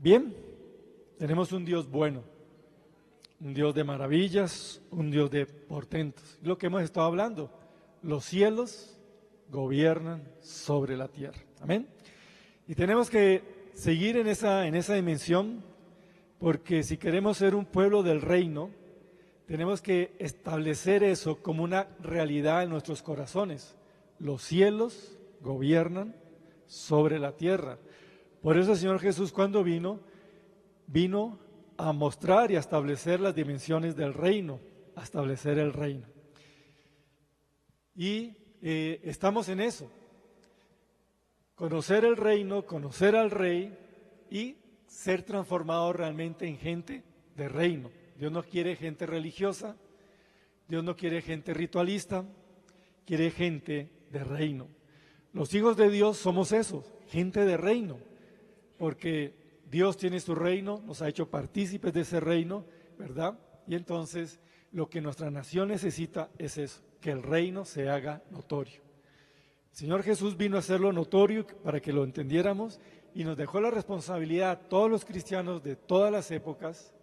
Bien, tenemos un Dios bueno, un Dios de maravillas, un Dios de portentos. Lo que hemos estado hablando, los cielos gobiernan sobre la tierra. Amén. Y tenemos que seguir en esa dimensión, porque si queremos ser un pueblo del reino, tenemos que establecer eso como una realidad en nuestros corazones. Los cielos gobiernan sobre la tierra. Por eso el Señor Jesús, cuando vino a mostrar y a establecer las dimensiones del reino, a establecer el reino. Y estamos en eso. Conocer el reino, conocer al rey y ser transformado realmente en gente de reino. Dios no quiere gente religiosa, Dios no quiere gente ritualista, quiere gente de reino. Los hijos de Dios somos esos, gente de reino, porque Dios tiene su reino, nos ha hecho partícipes de ese reino, ¿verdad? Y entonces lo que nuestra nación necesita es eso, que el reino se haga notorio. El Señor Jesús vino a hacerlo notorio para que lo entendiéramos y nos dejó la responsabilidad a todos los cristianos de todas las épocas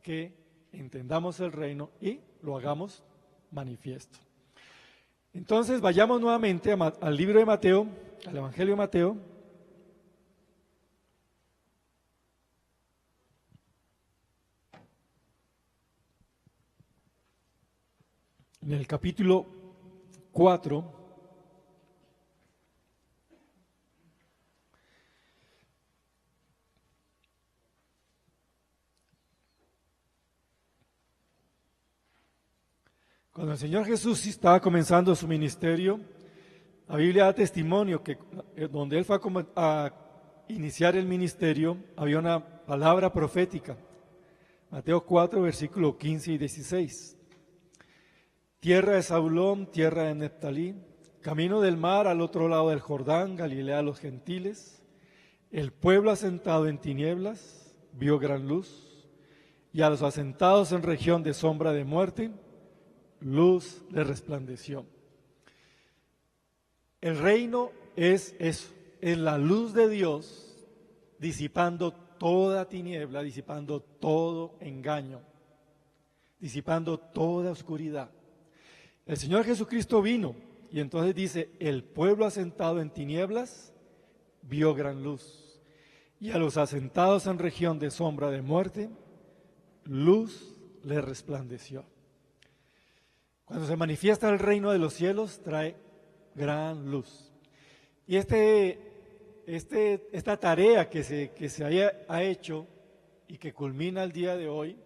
que entendamos el reino y lo hagamos manifiesto. Entonces vayamos nuevamente al libro de Mateo, al Evangelio de Mateo. En el capítulo 4, cuando el Señor Jesús estaba comenzando su ministerio, la Biblia da testimonio que donde Él fue a iniciar el ministerio, había una palabra profética. Mateo 4, versículo 15 y 16. Tierra de Zabulón, tierra de Neftalí, camino del mar al otro lado del Jordán, Galilea de los gentiles. El pueblo asentado en tinieblas vio gran luz, y a los asentados en región de sombra de muerte, luz les resplandeció. El reino es eso, es la luz de Dios disipando toda tiniebla, disipando todo engaño, disipando toda oscuridad. El Señor Jesucristo vino y entonces dice, el pueblo asentado en tinieblas vio gran luz, y a los asentados en región de sombra de muerte, luz les resplandeció. Cuando se manifiesta el reino de los cielos, trae gran luz. Y esta tarea que se ha hecho y que culmina el día de hoy,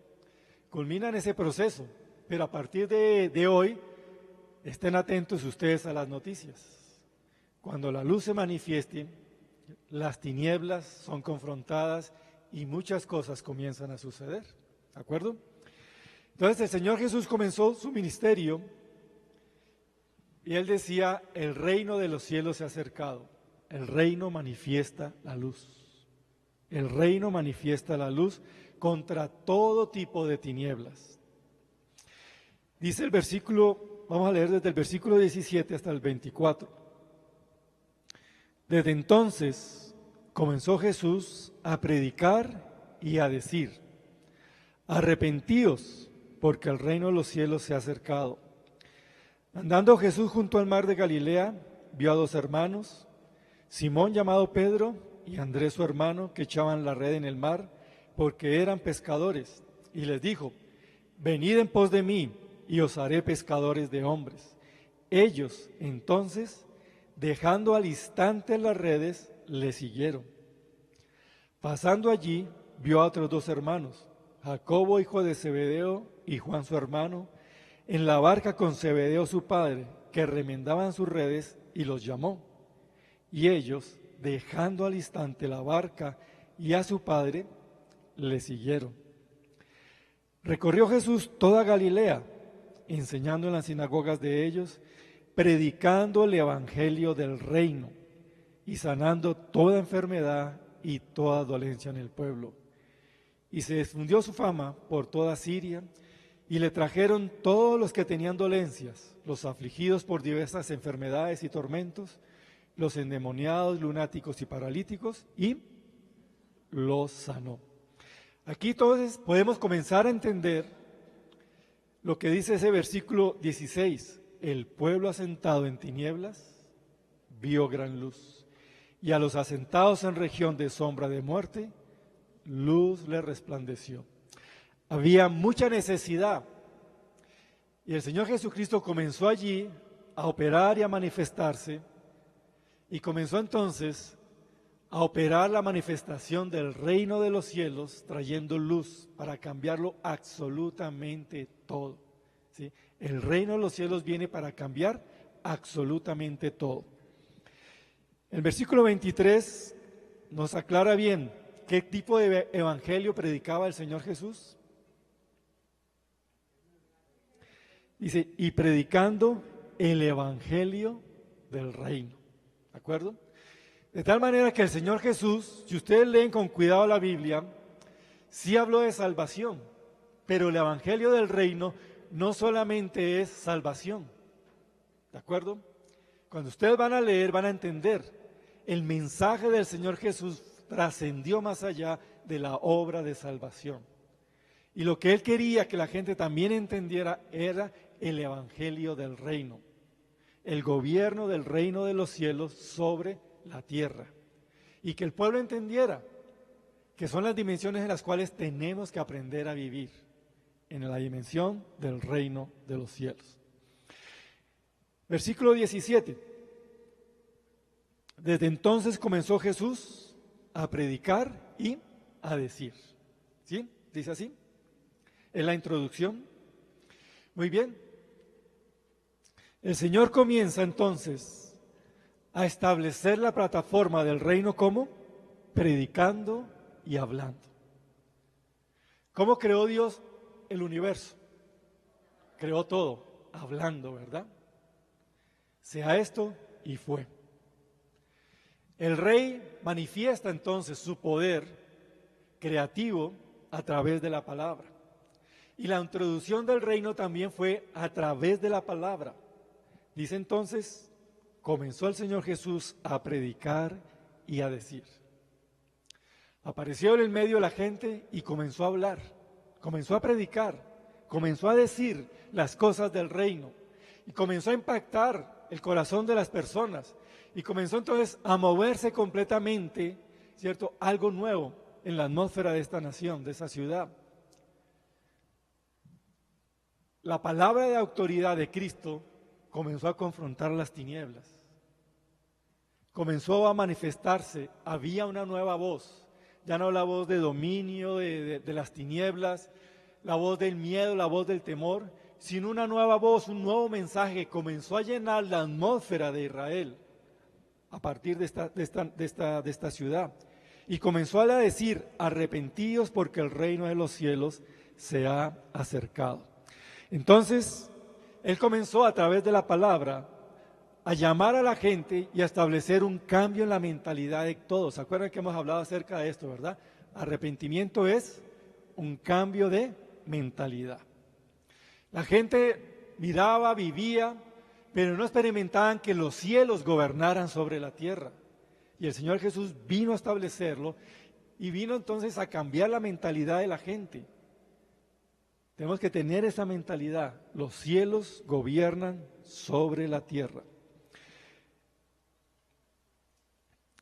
culmina en ese proceso. Pero a partir de hoy, estén atentos ustedes a las noticias. Cuando la luz se manifieste, las tinieblas son confrontadas y muchas cosas comienzan a suceder. ¿De acuerdo? Entonces el Señor Jesús comenzó su ministerio y Él decía, el reino de los cielos se ha acercado, el reino manifiesta la luz. El reino manifiesta la luz contra todo tipo de tinieblas. Dice el versículo, vamos a leer desde el versículo 17 hasta el 24. Desde entonces comenzó Jesús a predicar y a decir, arrepentíos, porque el reino de los cielos se ha acercado. Andando Jesús junto al mar de Galilea, vio a dos hermanos, Simón llamado Pedro y Andrés su hermano, que echaban la red en el mar, porque eran pescadores, y les dijo, venid en pos de mí, y os haré pescadores de hombres. Ellos, entonces, dejando al instante las redes, le siguieron. Pasando allí, vio a otros dos hermanos, Jacobo, hijo de Zebedeo, y Juan su hermano, en la barca con Zebedeo su padre, que remendaban sus redes, y los llamó. Y ellos, dejando al instante la barca y a su padre, le siguieron. Recorrió Jesús toda Galilea, enseñando en las sinagogas de ellos, predicando el evangelio del reino y sanando toda enfermedad y toda dolencia en el pueblo. Y se difundió su fama por toda Siria, y le trajeron todos los que tenían dolencias, los afligidos por diversas enfermedades y tormentos, los endemoniados, lunáticos y paralíticos, y los sanó. Aquí entonces podemos comenzar a entender lo que dice ese versículo 16. El pueblo asentado en tinieblas vio gran luz, y a los asentados en región de sombra de muerte, luz le resplandeció. Había mucha necesidad, y el Señor Jesucristo comenzó allí a operar y a manifestarse, y comenzó entonces a operar la manifestación del reino de los cielos, trayendo luz para cambiarlo absolutamente todo, ¿sí? El reino de los cielos viene para cambiar absolutamente todo. El versículo 23 nos aclara bien qué tipo de evangelio predicaba el Señor Jesús. Dice, y predicando el evangelio del reino, ¿de acuerdo? De tal manera que el Señor Jesús, si ustedes leen con cuidado la Biblia, sí habló de salvación, pero el evangelio del reino no solamente es salvación, ¿de acuerdo? Cuando ustedes van a leer, van a entender, el mensaje del Señor Jesús trascendió más allá de la obra de salvación. Y lo que Él quería que la gente también entendiera era el evangelio del reino, el gobierno del reino de los cielos sobre la tierra, y que el pueblo entendiera que son las dimensiones en las cuales tenemos que aprender a vivir, en la dimensión del reino de los cielos. Versículo 17. Desde entonces comenzó Jesús a predicar y a decir. ¿Sí? ¿Dice así? Es la introducción. Muy bien. El Señor comienza entonces a establecer la plataforma del reino como predicando y hablando. ¿Cómo creó Dios el universo? Creó todo hablando, ¿verdad? Sea esto y fue. El rey manifiesta entonces su poder creativo a través de la palabra. Y la introducción del reino también fue a través de la palabra. Dice entonces, comenzó el Señor Jesús a predicar y a decir. Apareció en el medio de la gente y comenzó a hablar, comenzó a predicar, comenzó a decir las cosas del reino y comenzó a impactar el corazón de las personas y comenzó entonces a moverse completamente, ¿cierto? Algo nuevo en la atmósfera de esta nación, de esa ciudad. La palabra de autoridad de Cristo comenzó a confrontar las tinieblas, comenzó a manifestarse, había una nueva voz, ya no la voz de dominio de las tinieblas, la voz del miedo, la voz del temor, sino una nueva voz, un nuevo mensaje que comenzó a llenar la atmósfera de Israel a partir de esta ciudad. Y comenzó a decir, arrepentidos porque el reino de los cielos se ha acercado. Entonces, Él comenzó a través de la palabra a llamar a la gente y a establecer un cambio en la mentalidad de todos. ¿Se acuerdan que hemos hablado acerca de esto, verdad? Arrepentimiento es un cambio de mentalidad. La gente miraba, vivía, pero no experimentaban que los cielos gobernaran sobre la tierra. Y el Señor Jesús vino a establecerlo y vino entonces a cambiar la mentalidad de la gente. Tenemos que tener esa mentalidad. Los cielos gobiernan sobre la tierra.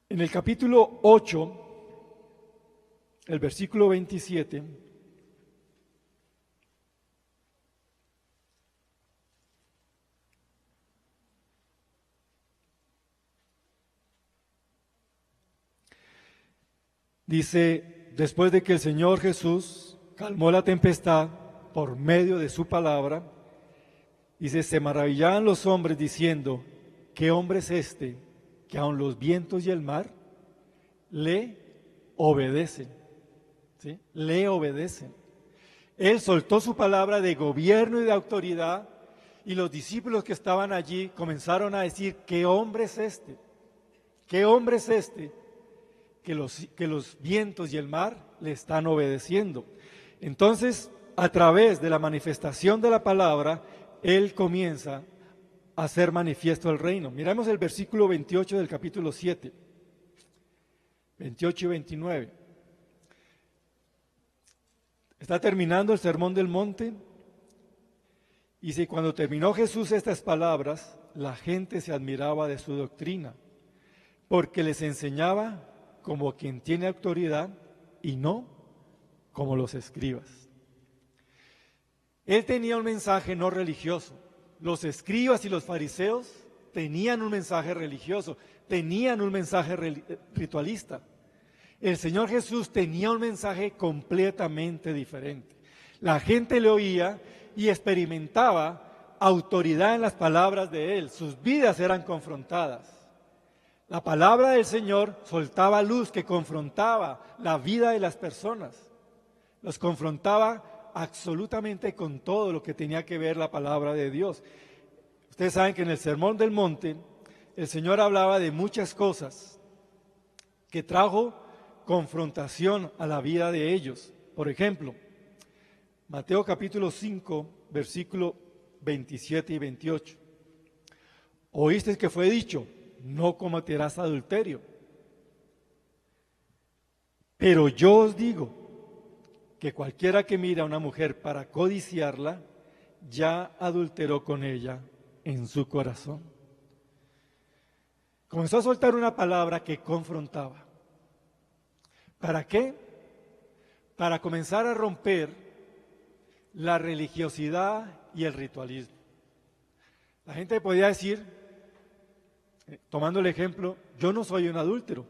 En el capítulo 8, el versículo 27, dice, después de que el Señor Jesús calmó la tempestad por medio de su palabra, dice, se maravillaban los hombres diciendo, ¿qué hombre es este que aun los vientos y el mar le obedecen? ¿Sí? Le obedecen. Él soltó su palabra de gobierno y de autoridad y los discípulos que estaban allí comenzaron a decir, ¿qué hombre es este? ¿Qué hombre es este que los vientos y el mar le están obedeciendo? Entonces, a través de la manifestación de la palabra, Él comienza a hacer manifiesto el reino. Miramos el versículo 28 del capítulo 7, 28 y 29. Está terminando el Sermón del Monte. Y si cuando terminó Jesús estas palabras, la gente se admiraba de su doctrina, porque les enseñaba como quien tiene autoridad y no como los escribas. Él tenía un mensaje no religioso. Los escribas y los fariseos tenían un mensaje religioso, tenían un mensaje ritualista. El Señor Jesús tenía un mensaje completamente diferente. La gente le oía y experimentaba autoridad en las palabras de Él. Sus vidas eran confrontadas. La palabra del Señor soltaba luz que confrontaba la vida de las personas. Los confrontaba absolutamente con todo lo que tenía que ver la palabra de Dios. Ustedes saben que en el Sermón del Monte el Señor hablaba de muchas cosas que trajo confrontación a la vida de ellos. Por ejemplo, Mateo capítulo 5, versículo 27 y 28. Oísteis que fue dicho, no cometerás adulterio. Pero yo os digo que cualquiera que mira a una mujer para codiciarla, ya adulteró con ella en su corazón. Comenzó a soltar una palabra que confrontaba. ¿Para qué? Para comenzar a romper la religiosidad y el ritualismo. La gente podía decir, tomando el ejemplo, yo no soy un adúltero,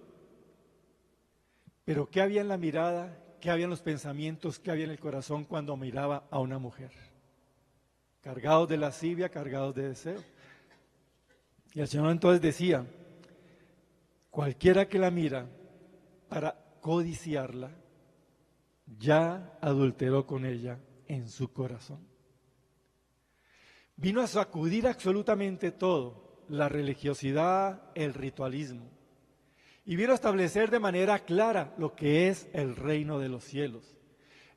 pero ¿qué había en la mirada? ¿Qué había en los pensamientos? ¿Qué había en el corazón cuando miraba a una mujer? Cargados de lascivia, cargados de deseo. Y el Señor entonces decía, cualquiera que la mira para codiciarla, ya adulteró con ella en su corazón. Vino a sacudir absolutamente todo, la religiosidad, el ritualismo, y vino a establecer de manera clara lo que es el reino de los cielos.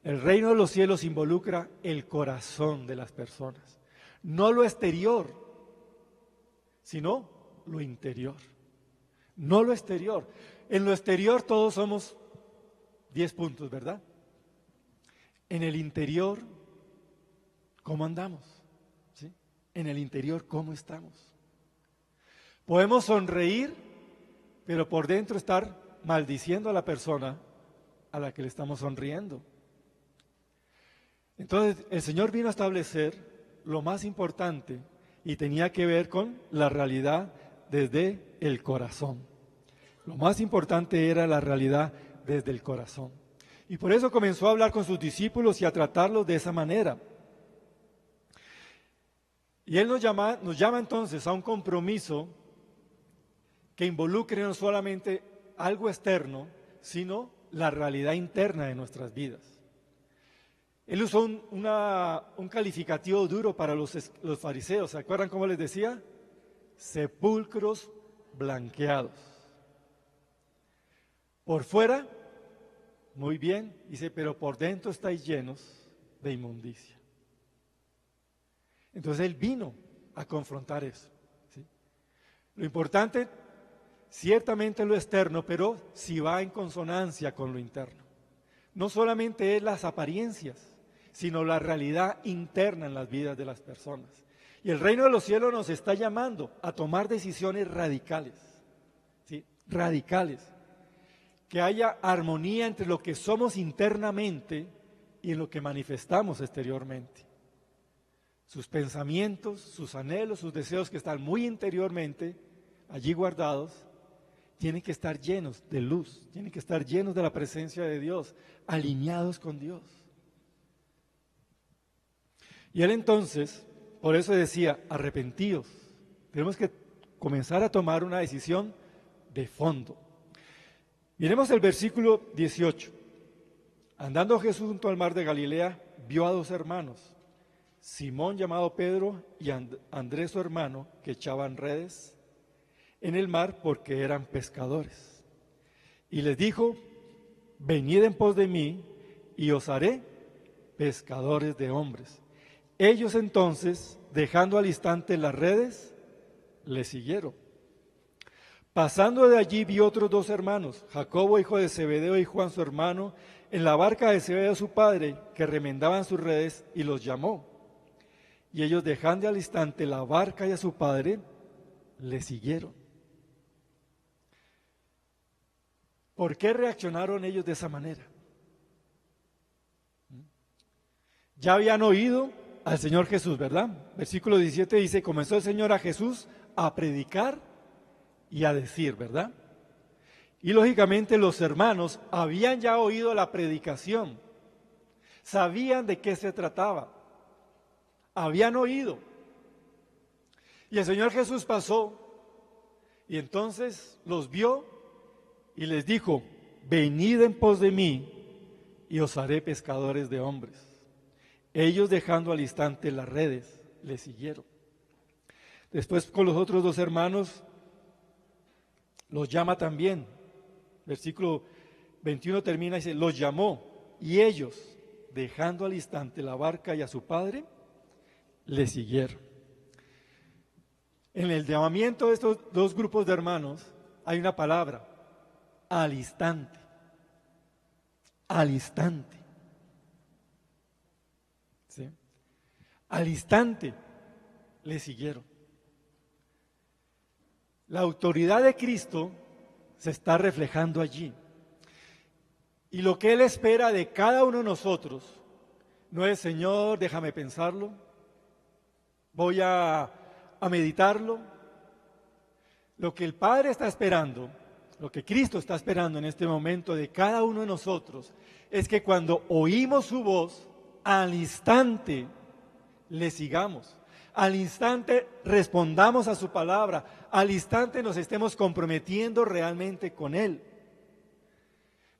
El reino de los cielos involucra el corazón de las personas, no lo exterior, sino lo interior. No lo exterior. En lo exterior todos somos 10 puntos, ¿verdad? En el interior, ¿cómo andamos? ¿Sí? En el interior, ¿cómo estamos? Podemos sonreír, pero por dentro estar maldiciendo a la persona a la que le estamos sonriendo. Entonces, el Señor vino a establecer lo más importante y tenía que ver con la realidad desde el corazón. Lo más importante era la realidad desde el corazón. Y por eso comenzó a hablar con sus discípulos y a tratarlos de esa manera. Y Él nos llama entonces a un compromiso que involucre no solamente algo externo, sino la realidad interna de nuestras vidas. Él usó un calificativo duro para los fariseos. ¿Se acuerdan cómo les decía? Sepulcros blanqueados. Por fuera, muy bien, dice, pero por dentro estáis llenos de inmundicia. Entonces Él vino a confrontar eso. ¿Sí? Lo importante, ciertamente lo externo, pero si va en consonancia con lo interno. No solamente es las apariencias, sino la realidad interna en las vidas de las personas. Y el reino de los cielos nos está llamando a tomar decisiones radicales, ¿sí? Radicales. Que haya armonía entre lo que somos internamente y en lo que manifestamos exteriormente. Sus pensamientos, sus anhelos, sus deseos que están muy interiormente, allí guardados, tienen que estar llenos de luz, tienen que estar llenos de la presencia de Dios, alineados con Dios. Y Él entonces, por eso decía, arrepentíos. Tenemos que comenzar a tomar una decisión de fondo. Miremos el versículo 18. Andando Jesús junto al mar de Galilea, vio a dos hermanos, Simón llamado Pedro y Andrés su hermano, que echaban redes en el mar porque eran pescadores. Y les dijo, venid en pos de mí y os haré pescadores de hombres. Ellos entonces, dejando al instante las redes, le siguieron. Pasando de allí vio otros dos hermanos, Jacobo hijo de Zebedeo y Juan su hermano, en la barca de Zebedeo su padre, que remendaban sus redes, y los llamó. Y ellos, dejando al instante la barca y a su padre, le siguieron. ¿Por qué reaccionaron ellos de esa manera? Ya habían oído al Señor Jesús, ¿verdad? Versículo 17 dice, comenzó el Señor a Jesús a predicar y a decir, ¿verdad? Y lógicamente los hermanos habían ya oído la predicación, sabían de qué se trataba, habían oído. Y el Señor Jesús pasó y entonces los vio y les dijo, venid en pos de mí y os haré pescadores de hombres. Ellos, dejando al instante las redes, le siguieron. Después, con los otros dos hermanos, los llama también. Versículo 21 termina y dice, los llamó, y ellos, dejando al instante la barca y a su padre, le siguieron. En el llamamiento de estos dos grupos de hermanos hay una palabra, al instante. Al instante. ¿Sí? Al instante le siguieron. La autoridad de Cristo se está reflejando allí. Y lo que Él espera de cada uno de nosotros no es, Señor, déjame pensarlo, voy a meditarlo. Lo que el Padre está esperando, lo que Cristo está esperando en este momento de cada uno de nosotros, es que cuando oímos su voz, al instante le sigamos, al instante respondamos a su palabra, al instante nos estemos comprometiendo realmente con Él.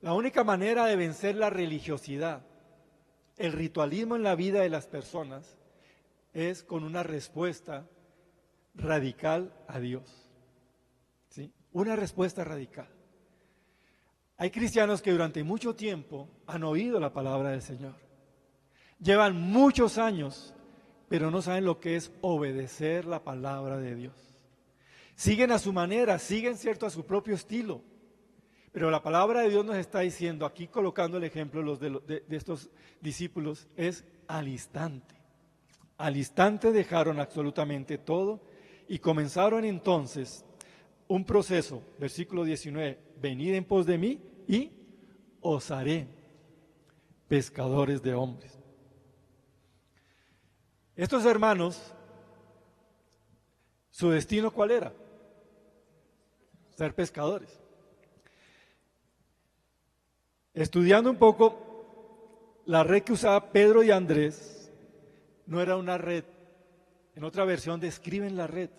La única manera de vencer la religiosidad, el ritualismo en la vida de las personas, es con una respuesta radical a Dios. ¿Sí? Una respuesta radical. Hay cristianos que durante mucho tiempo han oído la palabra del Señor. Llevan muchos años, pero no saben lo que es obedecer la palabra de Dios. Siguen a su manera, siguen, cierto, a su propio estilo. Pero la palabra de Dios nos está diciendo, aquí colocando el ejemplo de estos discípulos, es al instante. Al instante dejaron absolutamente todo y comenzaron entonces un proceso. Versículo 19, venid en pos de mí y os haré pescadores de hombres. Estos hermanos, ¿su destino cuál era? Ser pescadores. Estudiando un poco, la red que usaba Pedro y Andrés no era una red. En otra versión describen la red.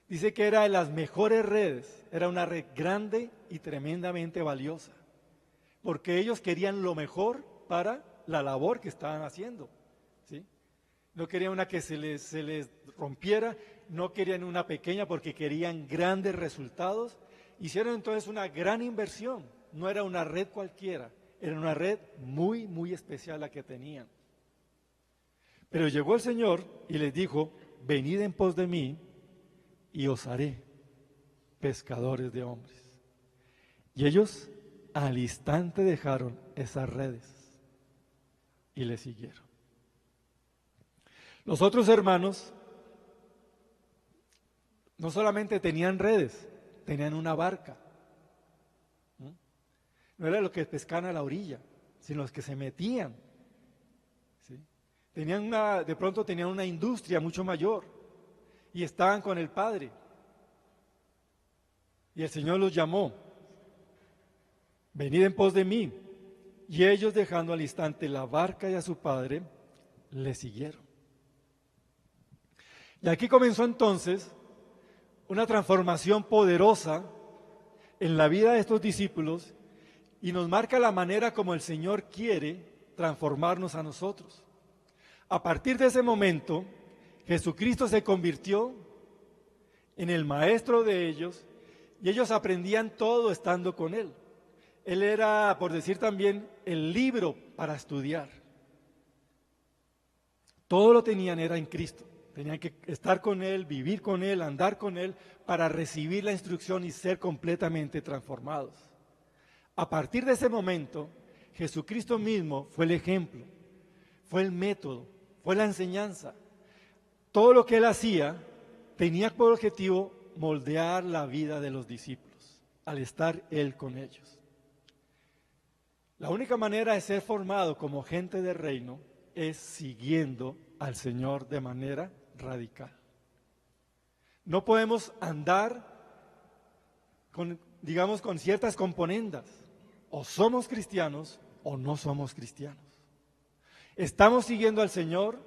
Dice que era de las mejores redes, era una red grande y tremendamente valiosa, porque ellos querían lo mejor para la labor que estaban haciendo. ¿Sí? No querían una que se les rompiera, no querían una pequeña porque querían grandes resultados. Hicieron entonces una gran inversión, no era una red cualquiera, era una red muy, muy especial la que tenían. Pero llegó el Señor y les dijo, venid en pos de mí y os haré pescadores de hombres. Y ellos al instante dejaron esas redes y le siguieron. Los otros hermanos no solamente tenían redes, tenían una barca. No era lo que pescaban a la orilla, sino los que se metían. ¿Sí? De pronto tenían una industria mucho mayor y estaban con el Padre. Y el Señor los llamó, venid en pos de mí. Y ellos, dejando al instante la barca y a su Padre, le siguieron. Y aquí comenzó entonces una transformación poderosa en la vida de estos discípulos y nos marca la manera como el Señor quiere transformarnos a nosotros. A partir de ese momento, Jesucristo se convirtió en el maestro de ellos y ellos aprendían todo estando con Él. Él era, por decir también, el libro para estudiar. Todo lo tenían era en Cristo. Tenían que estar con Él, vivir con Él, andar con Él para recibir la instrucción y ser completamente transformados. A partir de ese momento, Jesucristo mismo fue el ejemplo, fue el método, fue la enseñanza. Todo lo que Él hacía tenía por objetivo moldear la vida de los discípulos, al estar Él con ellos. La única manera de ser formado como gente de reino es siguiendo al Señor de manera radical. No podemos andar con ciertas componendas. O somos cristianos o no somos cristianos. Estamos siguiendo al Señor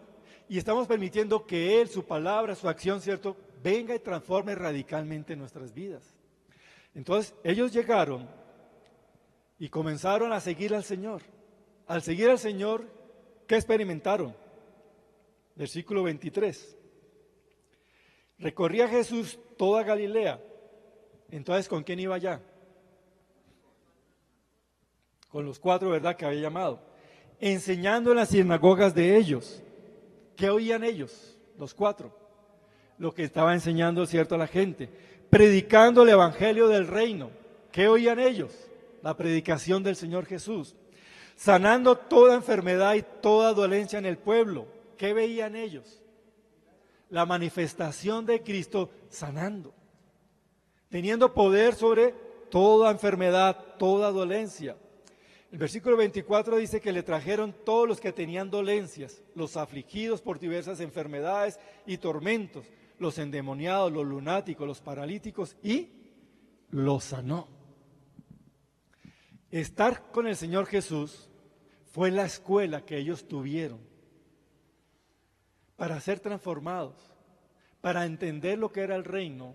y estamos permitiendo que Él, su palabra, su acción, ¿cierto?, venga y transforme radicalmente nuestras vidas. Entonces, ellos llegaron y comenzaron a seguir al Señor. Al seguir al Señor, ¿qué experimentaron? Versículo 23. Recorría Jesús toda Galilea. Entonces, ¿con quién iba allá? Con los 4, ¿verdad?, que había llamado. Enseñando en las sinagogas de ellos. ¿Qué oían ellos? Los 4. Lo que estaba enseñando, ¿cierto?, a la gente. Predicando el evangelio del reino. ¿Qué oían ellos? La predicación del Señor Jesús. Sanando toda enfermedad y toda dolencia en el pueblo. ¿Qué veían ellos? La manifestación de Cristo sanando. Teniendo poder sobre toda enfermedad, toda dolencia. El versículo 24 dice que le trajeron todos los que tenían dolencias, los afligidos por diversas enfermedades y tormentos, los endemoniados, los lunáticos, los paralíticos, y los sanó. Estar con el Señor Jesús fue la escuela que ellos tuvieron para ser transformados, para entender lo que era el reino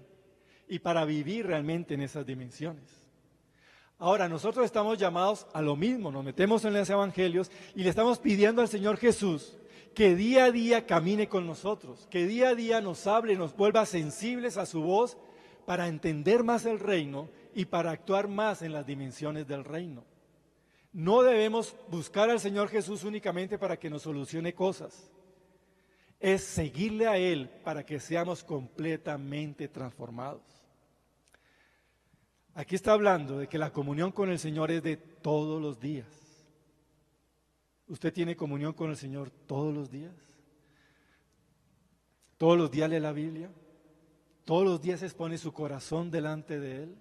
y para vivir realmente en esas dimensiones. Ahora, nosotros estamos llamados a lo mismo, nos metemos en los evangelios y le estamos pidiendo al Señor Jesús que día a día camine con nosotros, que día a día nos hable, nos vuelva sensibles a su voz para entender más el reino y para actuar más en las dimensiones del reino. No debemos buscar al Señor Jesús únicamente para que nos solucione cosas, es seguirle a Él para que seamos completamente transformados. Aquí está hablando de que la comunión con el Señor es de todos los días. ¿Usted tiene comunión con el Señor todos los días? ¿Todos los días lee la Biblia? ¿Todos los días expone su corazón delante de Él?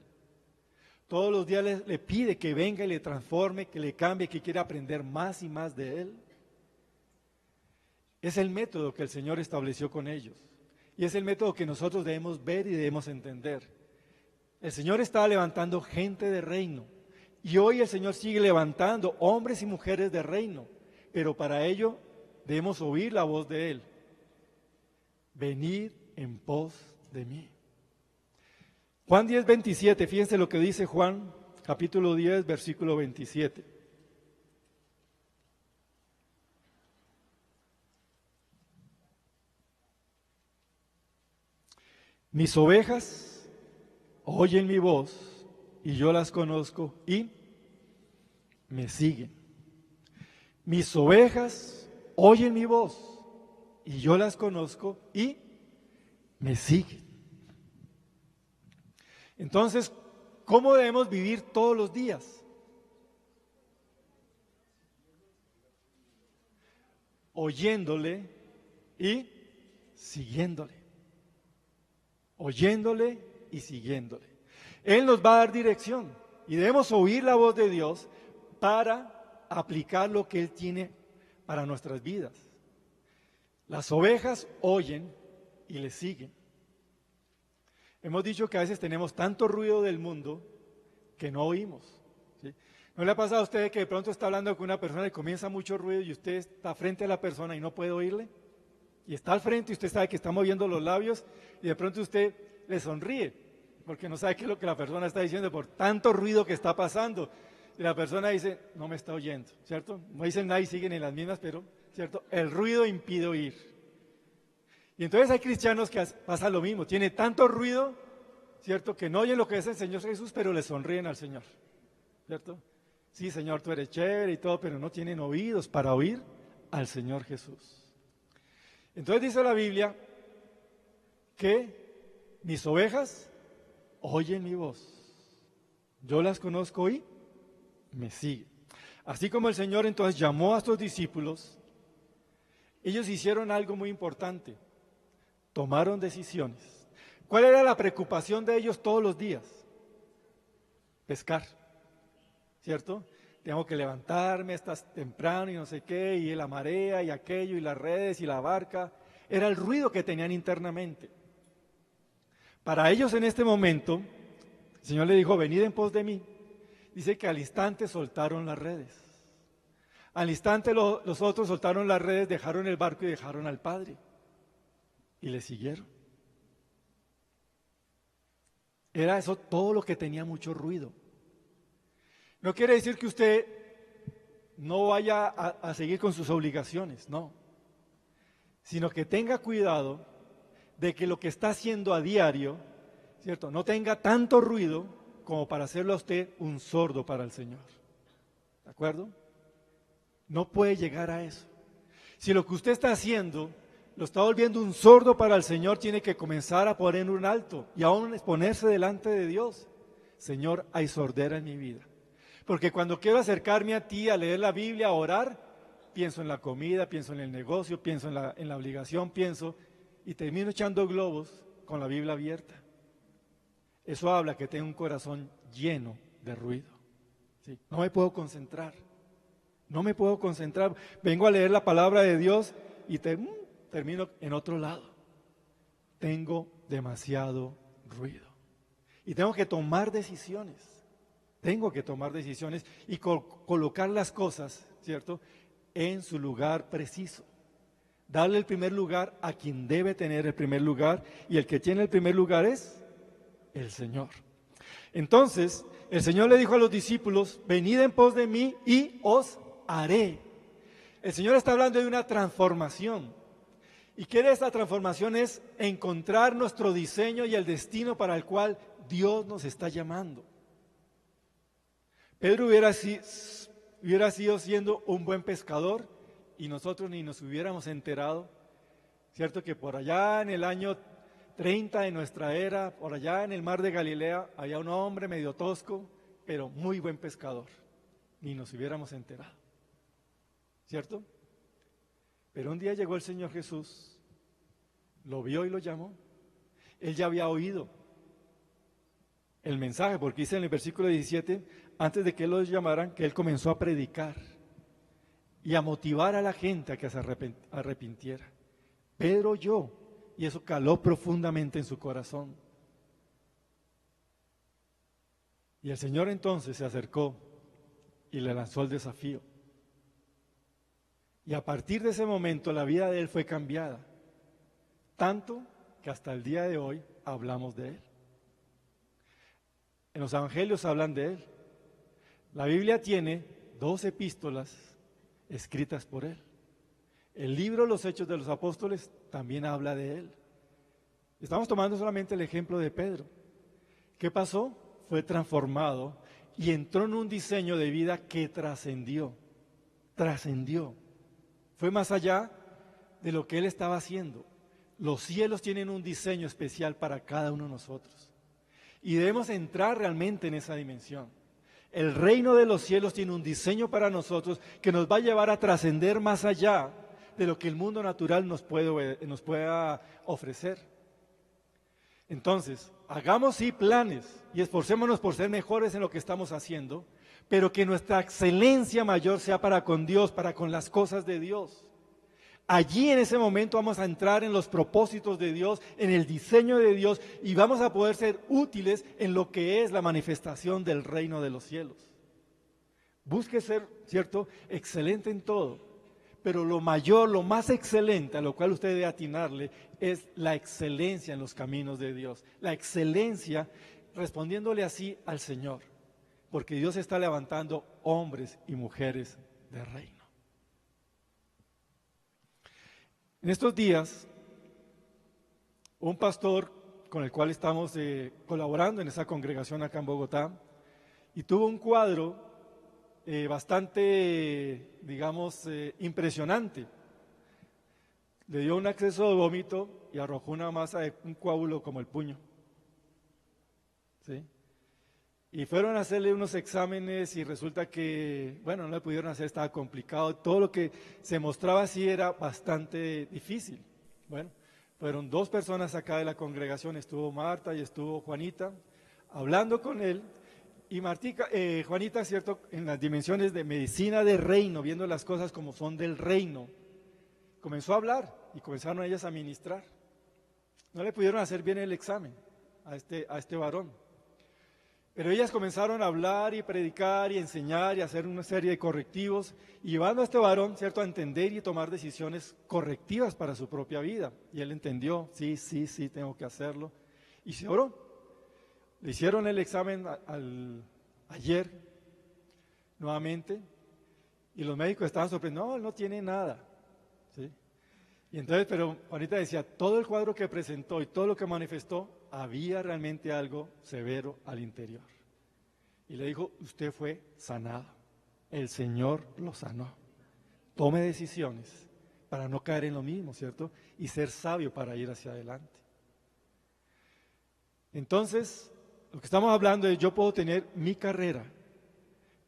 ¿Todos los días le pide que venga y le transforme, que le cambie, que quiera aprender más y más de Él? Es el método que el Señor estableció con ellos. Y es el método que nosotros debemos ver y debemos entender. El Señor está levantando gente de reino y hoy el Señor sigue levantando hombres y mujeres de reino, pero para ello debemos oír la voz de Él. Venid en pos de mí. Juan 10, 27, fíjense lo que dice Juan, capítulo 10, versículo 27. Mis ovejas oyen mi voz y yo las conozco y me siguen. Mis ovejas oyen mi voz y yo las conozco y me siguen. Entonces, ¿cómo debemos vivir todos los días? Oyéndole y siguiéndole. Oyéndole y siguiéndole. Él nos va a dar dirección y debemos oír la voz de Dios para aplicar lo que Él tiene para nuestras vidas. Las ovejas oyen y le siguen. Hemos dicho que a veces tenemos tanto ruido del mundo que no oímos, ¿sí? ¿No le ha pasado a usted que de pronto está hablando con una persona y comienza mucho ruido y usted está frente a la persona y no puede oírle? Y está al frente y usted sabe que está moviendo los labios y de pronto usted le sonríe porque no sabe qué es lo que la persona está diciendo por tanto ruido que está pasando. Y la persona dice, no me está oyendo, ¿cierto? No dicen nada y siguen en las mismas, pero, ¿cierto? El ruido impide oír. Y entonces hay cristianos que pasa lo mismo, tiene tanto ruido, ¿cierto? Que no oyen lo que es el Señor Jesús, pero le sonríen al Señor, ¿cierto? Sí, Señor, tú eres chévere y todo, pero no tienen oídos para oír al Señor Jesús. Entonces dice la Biblia que mis ovejas oyen mi voz, yo las conozco y me siguen. Así como el Señor entonces llamó a estos discípulos, ellos hicieron algo muy importante, tomaron decisiones. ¿Cuál era la preocupación de ellos todos los días? Pescar, ¿cierto? Tengo que levantarme hasta temprano y no sé qué, y la marea y aquello, y las redes y la barca. Era el ruido que tenían internamente. Para ellos en este momento, el Señor le dijo, venid en pos de mí. Dice que al instante soltaron las redes. Al instante los otros soltaron las redes, dejaron el barco y dejaron al Padre. Y le siguieron. Era eso todo lo que tenía mucho ruido. No quiere decir que usted no vaya a seguir con sus obligaciones, no. Sino que tenga cuidado de que lo que está haciendo a diario, ¿cierto?, no tenga tanto ruido como para hacerlo a usted un sordo para el Señor. ¿De acuerdo? No puede llegar a eso. Si lo que usted está haciendo lo está volviendo un sordo para el Señor, tiene que comenzar a poner un alto y aún exponerse delante de Dios. Señor, hay sordera en mi vida. Porque cuando quiero acercarme a ti, a leer la Biblia, a orar, pienso en la comida, pienso en el negocio, pienso en la obligación, y termino echando globos con la Biblia abierta. Eso habla que tengo un corazón lleno de ruido. ¿Sí? No me puedo concentrar. No me puedo concentrar. Vengo a leer la palabra de Dios y termino en otro lado. Tengo demasiado ruido. Y tengo que tomar decisiones. Tengo que tomar decisiones y colocar las cosas, ¿cierto?, en su lugar preciso. Darle el primer lugar a quien debe tener el primer lugar, y el que tiene el primer lugar es el Señor. Entonces, el Señor le dijo a los discípulos, venid en pos de mí y os haré. El Señor está hablando de una transformación. ¿Y qué de esta transformación? Es encontrar nuestro diseño y el destino para el cual Dios nos está llamando. Pedro hubiera sido siendo un buen pescador y nosotros ni nos hubiéramos enterado, ¿cierto? Que por allá en el año 30 de nuestra era, por allá en el mar de Galilea, había un hombre medio tosco, pero muy buen pescador. Ni nos hubiéramos enterado, ¿cierto? Pero un día llegó el Señor Jesús, lo vio y lo llamó. Él ya había oído el mensaje, porque dice en el versículo 17, antes de que Él los llamaran, que Él comenzó a predicar y a motivar a la gente a que se arrepintiera. Pedro oyó, y eso caló profundamente en su corazón. Y el Señor entonces se acercó y le lanzó el desafío. Y a partir de ese momento la vida de él fue cambiada, tanto que hasta el día de hoy hablamos de él. En los evangelios hablan de él. La Biblia tiene 2 epístolas escritas por él. El libro Los Hechos de los Apóstoles también habla de él. Estamos tomando solamente el ejemplo de Pedro. ¿Qué pasó? Fue transformado y entró en un diseño de vida que trascendió. Fue más allá de lo que él estaba haciendo. Los cielos tienen un diseño especial para cada uno de nosotros. Y debemos entrar realmente en esa dimensión. El reino de los cielos tiene un diseño para nosotros que nos va a llevar a trascender más allá de lo que el mundo natural nos pueda ofrecer. Entonces, hagamos sí planes y esforcémonos por ser mejores en lo que estamos haciendo, pero que nuestra excelencia mayor sea para con Dios, para con las cosas de Dios. Allí en ese momento vamos a entrar en los propósitos de Dios, en el diseño de Dios, y vamos a poder ser útiles en lo que es la manifestación del reino de los cielos. Busque ser, ¿cierto?, excelente en todo, pero lo mayor, lo más excelente a lo cual usted debe atinarle es la excelencia en los caminos de Dios, la excelencia respondiéndole así al Señor, porque Dios está levantando hombres y mujeres de reino. En estos días, un pastor con el cual estamos colaborando en esa congregación acá en Bogotá, y tuvo un cuadro bastante, digamos, impresionante. Le dio un acceso de vómito y arrojó una masa de un coágulo como el puño. ¿Sí? Y fueron a hacerle unos exámenes y resulta que, bueno, no le pudieron hacer, estaba complicado. Todo lo que se mostraba así era bastante difícil. Bueno, fueron dos personas acá de la congregación, estuvo Marta y estuvo Juanita, hablando con él. Y Juanita, cierto, en las dimensiones de medicina de reino, viendo las cosas como son del reino, comenzó a hablar y comenzaron ellas a ministrar. No le pudieron hacer bien el examen a este varón. Pero ellas comenzaron a hablar y predicar y enseñar y hacer una serie de correctivos y llevando a este varón, cierto, a entender y tomar decisiones correctivas para su propia vida. Y él entendió, sí, tengo que hacerlo. Y se oró. Le hicieron el examen ayer nuevamente y los médicos estaban sorprendidos, no, él no tiene nada. ¿Sí? Y entonces, pero ahorita decía, todo el cuadro que presentó y todo lo que manifestó, había realmente algo severo al interior. Y le dijo, usted fue sanado, el Señor lo sanó. Tome decisiones para no caer en lo mismo, ¿cierto? Y ser sabio para ir hacia adelante. Entonces, lo que estamos hablando es, yo puedo tener mi carrera,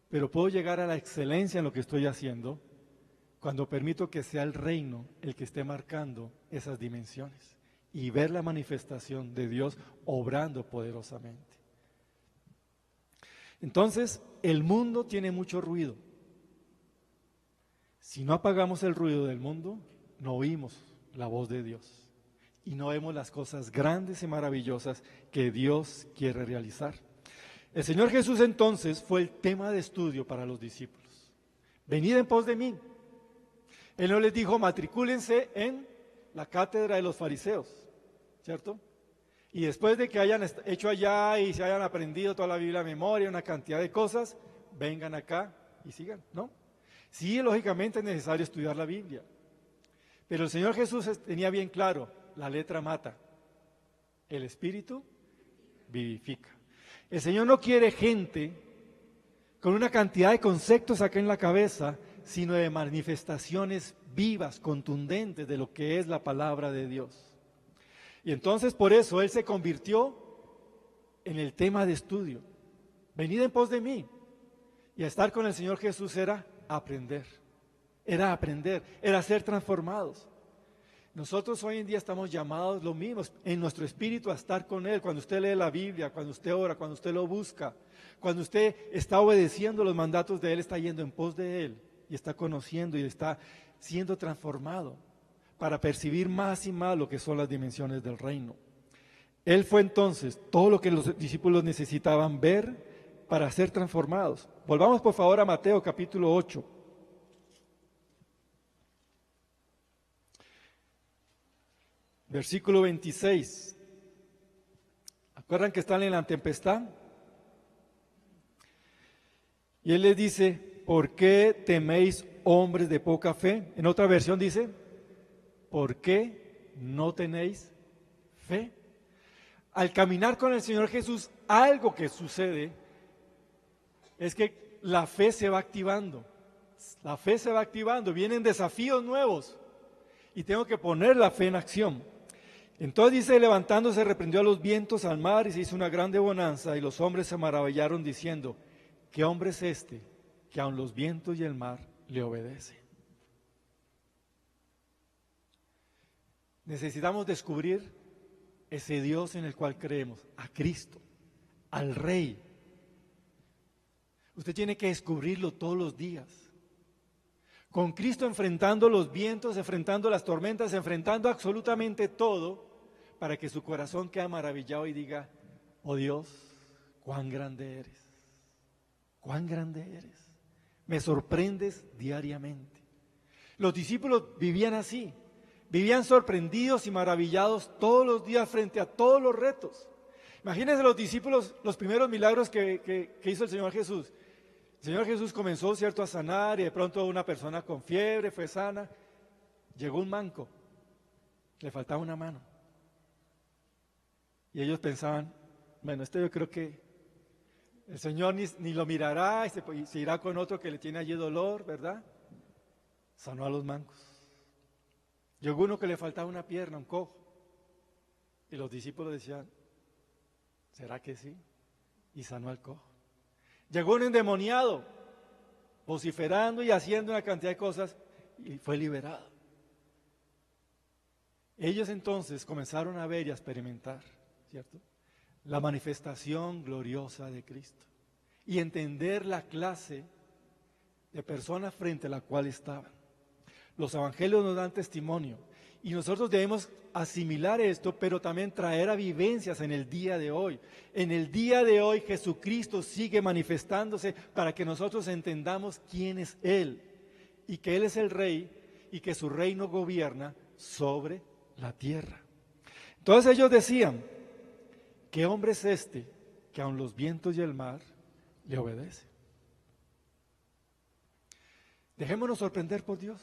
pero puedo llegar a la excelencia en lo que estoy haciendo cuando permito que sea el reino el que esté marcando esas dimensiones y ver la manifestación de Dios obrando poderosamente. Entonces, el mundo tiene mucho ruido. Si no apagamos el ruido del mundo, no oímos la voz de Dios y no vemos las cosas grandes y maravillosas que Dios quiere realizar. El Señor Jesús entonces fue el tema de estudio para los discípulos. Venid en pos de mí. Él no les dijo, matricúlense en la cátedra de los fariseos, ¿cierto? Y después de que hayan hecho allá y se hayan aprendido toda la Biblia de memoria, una cantidad de cosas, vengan acá y sigan, ¿no? Sí, lógicamente es necesario estudiar la Biblia. Pero el Señor Jesús tenía bien claro, la letra mata, el espíritu vivifica. El Señor no quiere gente con una cantidad de conceptos acá en la cabeza, sino de manifestaciones vivas, contundentes de lo que es la palabra de Dios. Y entonces por eso Él se convirtió en el tema de estudio. Venid en pos de mí. Y estar con el Señor Jesús era aprender, era ser transformados. Nosotros hoy en día estamos llamados lo mismo, en nuestro espíritu a estar con Él. Cuando usted lee la Biblia, cuando usted ora, cuando usted lo busca, cuando usted está obedeciendo los mandatos de Él, está yendo en pos de Él y está conociendo y está siendo transformado para percibir más y más lo que son las dimensiones del reino. Él fue entonces todo lo que los discípulos necesitaban ver para ser transformados. Volvamos por favor a Mateo capítulo 8. Versículo 26. ¿Acuerdan que están en la tempestad? Y Él les dice, ¿por qué teméis hombres de poca fe? En otra versión dice, ¿por qué no tenéis fe? Al caminar con el Señor Jesús, algo que sucede es que la fe se va activando. La fe se va activando, vienen desafíos nuevos y tengo que poner la fe en acción. Entonces dice, levantándose, reprendió a los vientos, al mar, y se hizo una grande bonanza, y los hombres se maravillaron diciendo, ¿qué hombre es este que aun los vientos y el mar le obedecen? Necesitamos descubrir ese Dios en el cual creemos, a Cristo, al Rey. Usted tiene que descubrirlo todos los días. Con Cristo enfrentando los vientos, enfrentando las tormentas, enfrentando absolutamente todo, para que su corazón quede maravillado y diga, oh Dios, cuán grande eres, cuán grande eres, me sorprendes diariamente. Los discípulos vivían así, vivían sorprendidos y maravillados todos los días frente a todos los retos. Imagínense los discípulos, los primeros milagros que hizo el Señor Jesús. El Señor Jesús comenzó, cierto, a sanar y de pronto una persona con fiebre fue sana. Llegó un manco, le faltaba una mano. Y ellos pensaban, bueno, yo creo que el Señor ni lo mirará y se irá con otro que le tiene allí dolor, ¿verdad? Sanó a los mancos. Llegó uno que le faltaba una pierna, un cojo. Y los discípulos decían, ¿será que sí? Y sanó al cojo. Llegó un endemoniado, vociferando y haciendo una cantidad de cosas, y fue liberado. Ellos entonces comenzaron a ver y a experimentar, ¿cierto?, la manifestación gloriosa de Cristo y entender la clase de personas frente a la cual estaban. Los evangelios nos dan testimonio y nosotros debemos asimilar esto, pero también traer a vivencias en el día de hoy. En el día de hoy Jesucristo sigue manifestándose para que nosotros entendamos quién es Él y que Él es el Rey y que su reino gobierna sobre la tierra. Entonces ellos decían, ¿qué hombre es este que aun los vientos y el mar le obedecen? Dejémonos sorprender por Dios.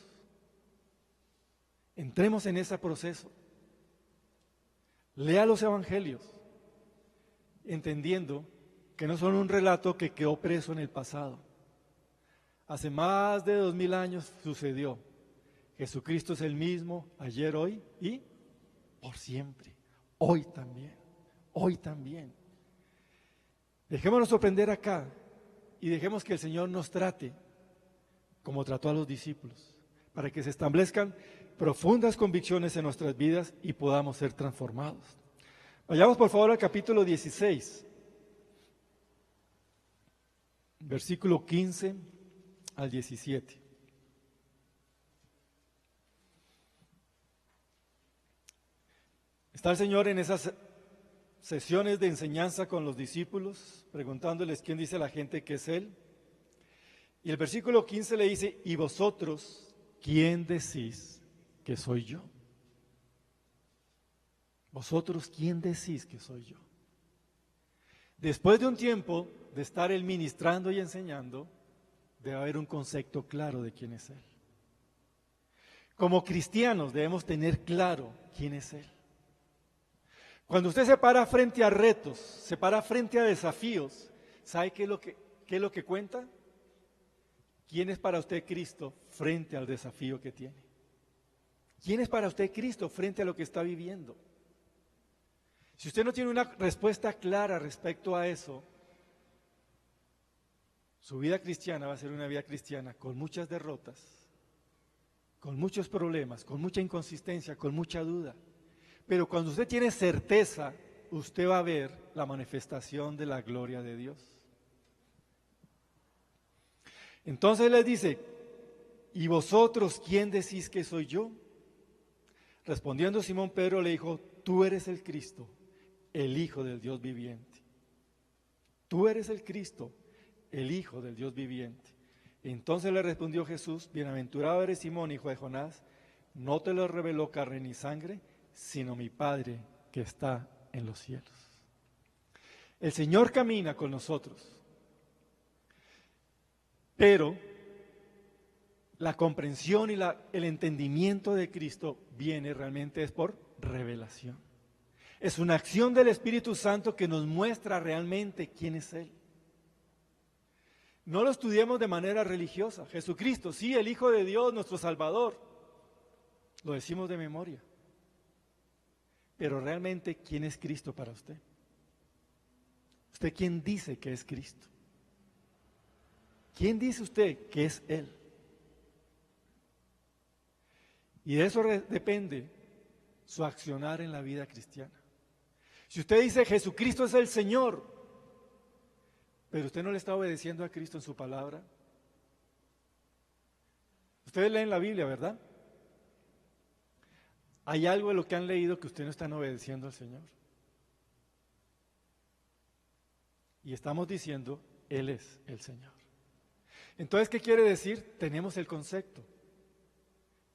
Entremos en ese proceso. Lea los evangelios, entendiendo que no son un relato que quedó preso en el pasado. Hace más de 2000 años sucedió. Jesucristo es el mismo ayer, hoy y por siempre. Hoy también, hoy también. Dejémonos sorprender acá y dejemos que el Señor nos trate como trató a los discípulos, para que se establezcan profundas convicciones en nuestras vidas y podamos ser transformados. Vayamos por favor al capítulo 16, versículo 15 al 17. Está el Señor en esas sesiones de enseñanza con los discípulos, preguntándoles quién dice la gente que es Él. Y el versículo 15 le dice, ¿y vosotros quién decís que soy yo? ¿Vosotros quién decís que soy yo? Después de un tiempo de estar Él ministrando y enseñando, debe haber un concepto claro de quién es Él. Como cristianos debemos tener claro quién es Él. Cuando usted se para frente a retos, se para frente a desafíos, ¿sabe qué es lo que cuenta? ¿Quién es para usted Cristo frente al desafío que tiene? ¿Quién es para usted Cristo frente a lo que está viviendo? Si usted no tiene una respuesta clara respecto a eso, su vida cristiana va a ser una vida cristiana con muchas derrotas, con muchos problemas, con mucha inconsistencia, con mucha duda. Pero cuando usted tiene certeza, usted va a ver la manifestación de la gloria de Dios. Entonces les dice, ¿y vosotros quién decís que soy yo? Respondiendo Simón Pedro le dijo, tú eres el Cristo, el Hijo del Dios viviente. Tú eres el Cristo, el Hijo del Dios viviente. Entonces le respondió Jesús, bienaventurado eres Simón, hijo de Jonás, no te lo reveló carne ni sangre, sino mi Padre que está en los cielos. El Señor camina con nosotros, pero la comprensión y el entendimiento de Cristo viene realmente es por revelación. Es una acción del Espíritu Santo que nos muestra realmente quién es Él. No lo estudiemos de manera religiosa. Jesucristo, sí, el Hijo de Dios, nuestro Salvador, lo decimos de memoria. Pero realmente, ¿quién es Cristo para usted? ¿Usted quién dice que es Cristo? ¿Quién dice usted que es Él? Y de eso depende su accionar en la vida cristiana. Si usted dice Jesucristo es el Señor, pero usted no le está obedeciendo a Cristo en su palabra. Ustedes leen la Biblia, ¿verdad? ¿Hay algo de lo que han leído que ustedes no están obedeciendo al Señor? Y estamos diciendo, Él es el Señor. Entonces, ¿qué quiere decir? Tenemos el concepto,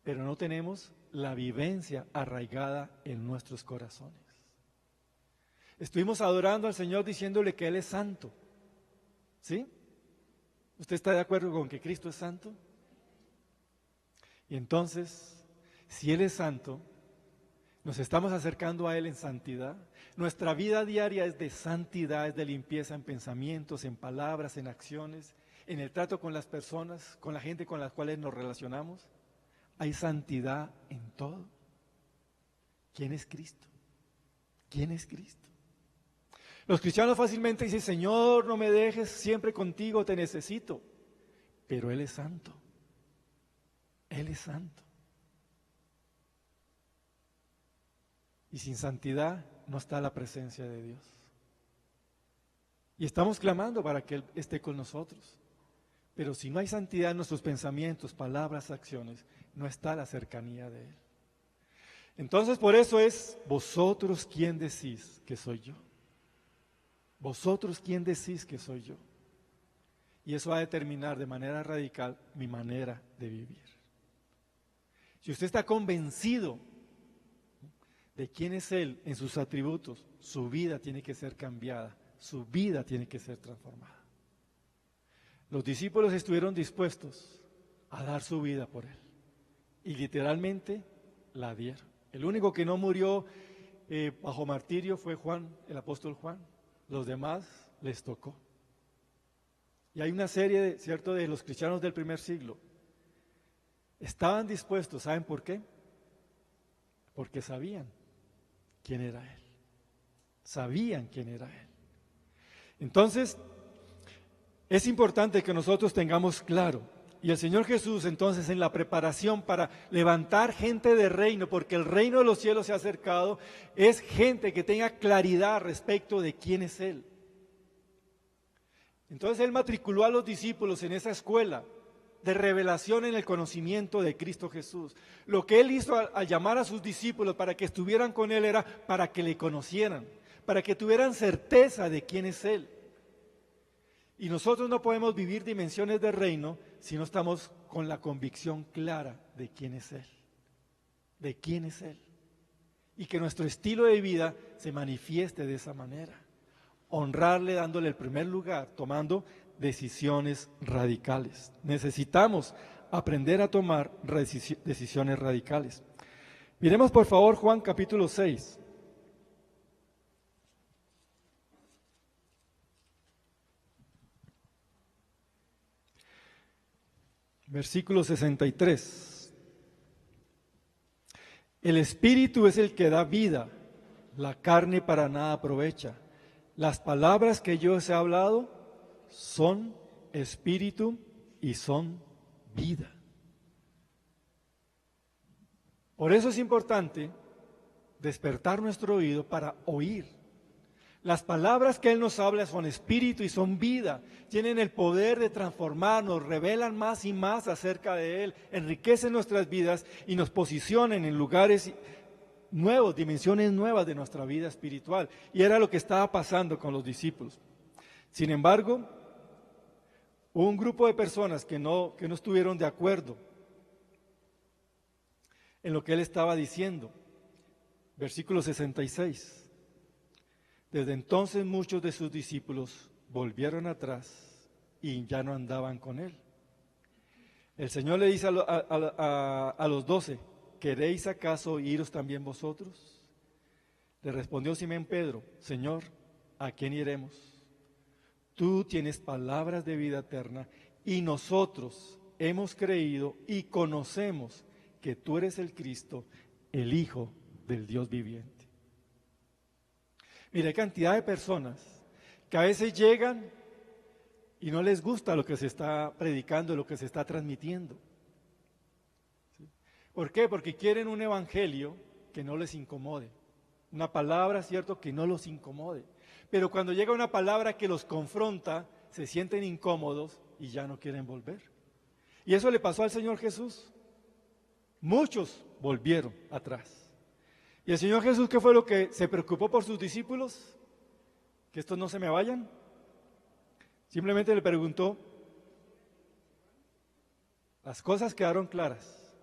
pero no tenemos la vivencia arraigada en nuestros corazones. Estuvimos adorando al Señor diciéndole que Él es santo. ¿Sí? ¿Usted está de acuerdo con que Cristo es santo? Y entonces, si Él es santo, nos estamos acercando a Él en santidad. Nuestra vida diaria es de santidad, es de limpieza en pensamientos, en palabras, en acciones, en el trato con las personas, con la gente con las cuales nos relacionamos. Hay santidad en todo. ¿Quién es Cristo? ¿Quién es Cristo? Los cristianos fácilmente dicen, Señor, no me dejes, siempre contigo te necesito. Pero Él es santo. Él es santo. Y sin santidad no está la presencia de Dios. Y estamos clamando para que Él esté con nosotros. Pero si no hay santidad en nuestros pensamientos, palabras, acciones, no está la cercanía de Él. Entonces por eso es, vosotros quién decís que soy yo. Vosotros quién decís que soy yo. Y eso va a determinar de manera radical mi manera de vivir. Si usted está convencido de quién es Él en sus atributos, su vida tiene que ser cambiada, su vida tiene que ser transformada. Los discípulos estuvieron dispuestos a dar su vida por Él y literalmente la dieron. El único que no murió bajo martirio fue Juan, el apóstol Juan. Los demás les tocó. Y hay una serie, ¿cierto?, de los cristianos del primer siglo. Estaban dispuestos, ¿saben por qué? Porque sabían quién era Él. Sabían quién era Él. Entonces, es importante que nosotros tengamos claro, y el Señor Jesús entonces en la preparación para levantar gente de reino, porque el reino de los cielos se ha acercado, es gente que tenga claridad respecto de quién es Él. Entonces Él matriculó a los discípulos en esa escuela de revelación en el conocimiento de Cristo Jesús. Lo que Él hizo al llamar a sus discípulos para que estuvieran con Él era para que le conocieran, para que tuvieran certeza de quién es Él. Y nosotros no podemos vivir dimensiones de reino si no estamos con la convicción clara de quién es Él, de quién es Él. Y que nuestro estilo de vida se manifieste de esa manera. Honrarle dándole el primer lugar, tomando decisiones radicales. Necesitamos aprender a tomar decisiones radicales. Miremos por favor Juan capítulo 6. Versículo 63. El espíritu es el que da vida, la carne para nada aprovecha. Las palabras que yo os he hablado son espíritu y son vida. Por eso es importante despertar nuestro oído para oír. Las palabras que Él nos habla son espíritu y son vida. Tienen el poder de transformarnos, revelan más y más acerca de Él, enriquecen nuestras vidas y nos posicionan en lugares nuevos, dimensiones nuevas de nuestra vida espiritual. Y era lo que estaba pasando con los discípulos. Sin embargo, hubo un grupo de personas que no estuvieron de acuerdo en lo que Él estaba diciendo. Versículo 66. Desde entonces muchos de sus discípulos volvieron atrás y ya no andaban con Él. El Señor le dice a los 12, ¿queréis acaso iros también vosotros? Le respondió Simón Pedro, Señor, ¿a quién iremos? Tú tienes palabras de vida eterna y nosotros hemos creído y conocemos que tú eres el Cristo, el Hijo del Dios viviente. Mira, hay cantidad de personas que a veces llegan y no les gusta lo que se está predicando, lo que se está transmitiendo. ¿Sí? ¿Por qué? Porque quieren un evangelio que no les incomode. Una palabra, cierto, que no los incomode. Pero cuando llega una palabra que los confronta, se sienten incómodos y ya no quieren volver. Y eso le pasó al Señor Jesús. Muchos volvieron atrás. ¿Y el Señor Jesús qué fue lo que se preocupó por sus discípulos? ¿Que estos no se me vayan? Simplemente le preguntó, las cosas quedaron claras.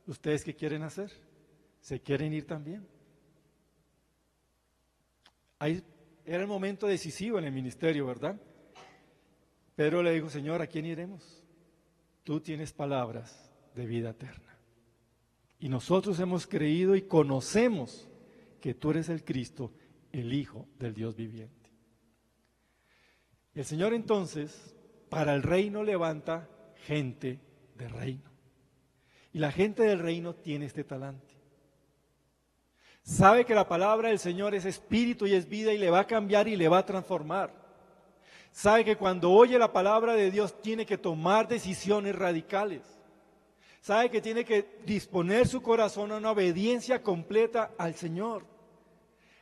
¿Ustedes qué quieren hacer? ¿Se quieren ir también? Ahí era el momento decisivo en el ministerio, ¿verdad? Pedro le dijo, Señor, ¿a quién iremos? Tú tienes palabras de vida eterna. Y nosotros hemos creído y conocemos que tú eres el Cristo, el Hijo del Dios viviente. El Señor entonces, para el reino levanta gente de reino. Y la gente del reino tiene este talante. Sabe que la palabra del Señor es espíritu y es vida y le va a cambiar y le va a transformar. Sabe que cuando oye la palabra de Dios tiene que tomar decisiones radicales. Sabe que tiene que disponer su corazón a una obediencia completa al Señor.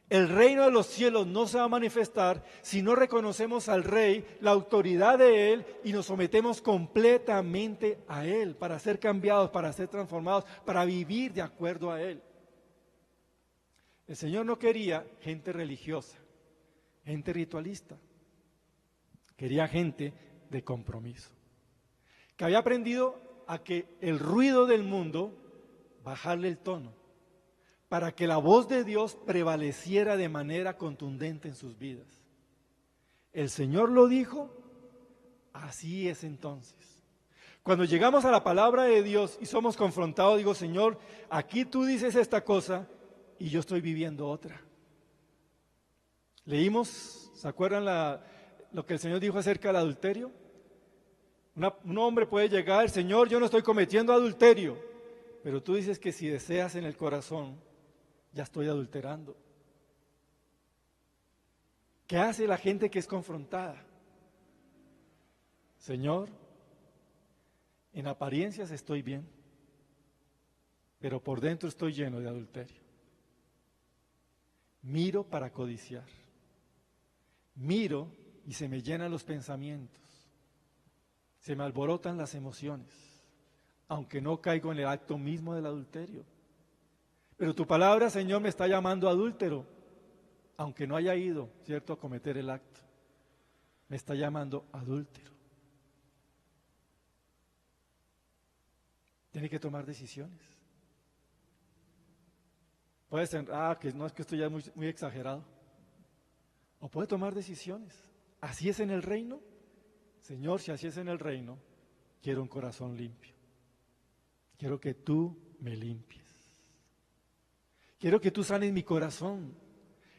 El reino de los cielos no se va a manifestar si no reconocemos al Rey, la autoridad de Él y nos sometemos completamente a Él para ser cambiados, para ser transformados, para vivir de acuerdo a Él. El Señor no quería gente religiosa, gente ritualista. Quería gente de compromiso, que había aprendido a que el ruido del mundo, bajarle el tono, para que la voz de Dios prevaleciera de manera contundente en sus vidas. El Señor lo dijo, así es entonces. Cuando llegamos a la palabra de Dios y somos confrontados, digo, Señor, aquí tú dices esta cosa y yo estoy viviendo otra. Leímos, ¿se acuerdan lo que el Señor dijo acerca del adulterio? Un hombre puede llegar, Señor, yo no estoy cometiendo adulterio, pero tú dices que si deseas en el corazón, ya estoy adulterando. ¿Qué hace la gente que es confrontada? Señor, en apariencias estoy bien, pero por dentro estoy lleno de adulterio. Miro para codiciar. Miro y se me llenan los pensamientos. Se me alborotan las emociones, aunque no caigo en el acto mismo del adulterio. Pero tu palabra, Señor, me está llamando adúltero, aunque no haya ido, ¿cierto?, a cometer el acto. Me está llamando adúltero. Tiene que tomar decisiones. Puede ser, que no, es que esto ya es muy exagerado. O puede tomar decisiones. ¿Así es en el reino? Señor, si así es en el reino, quiero un corazón limpio. Quiero que tú me limpies. Quiero que tú sanes mi corazón,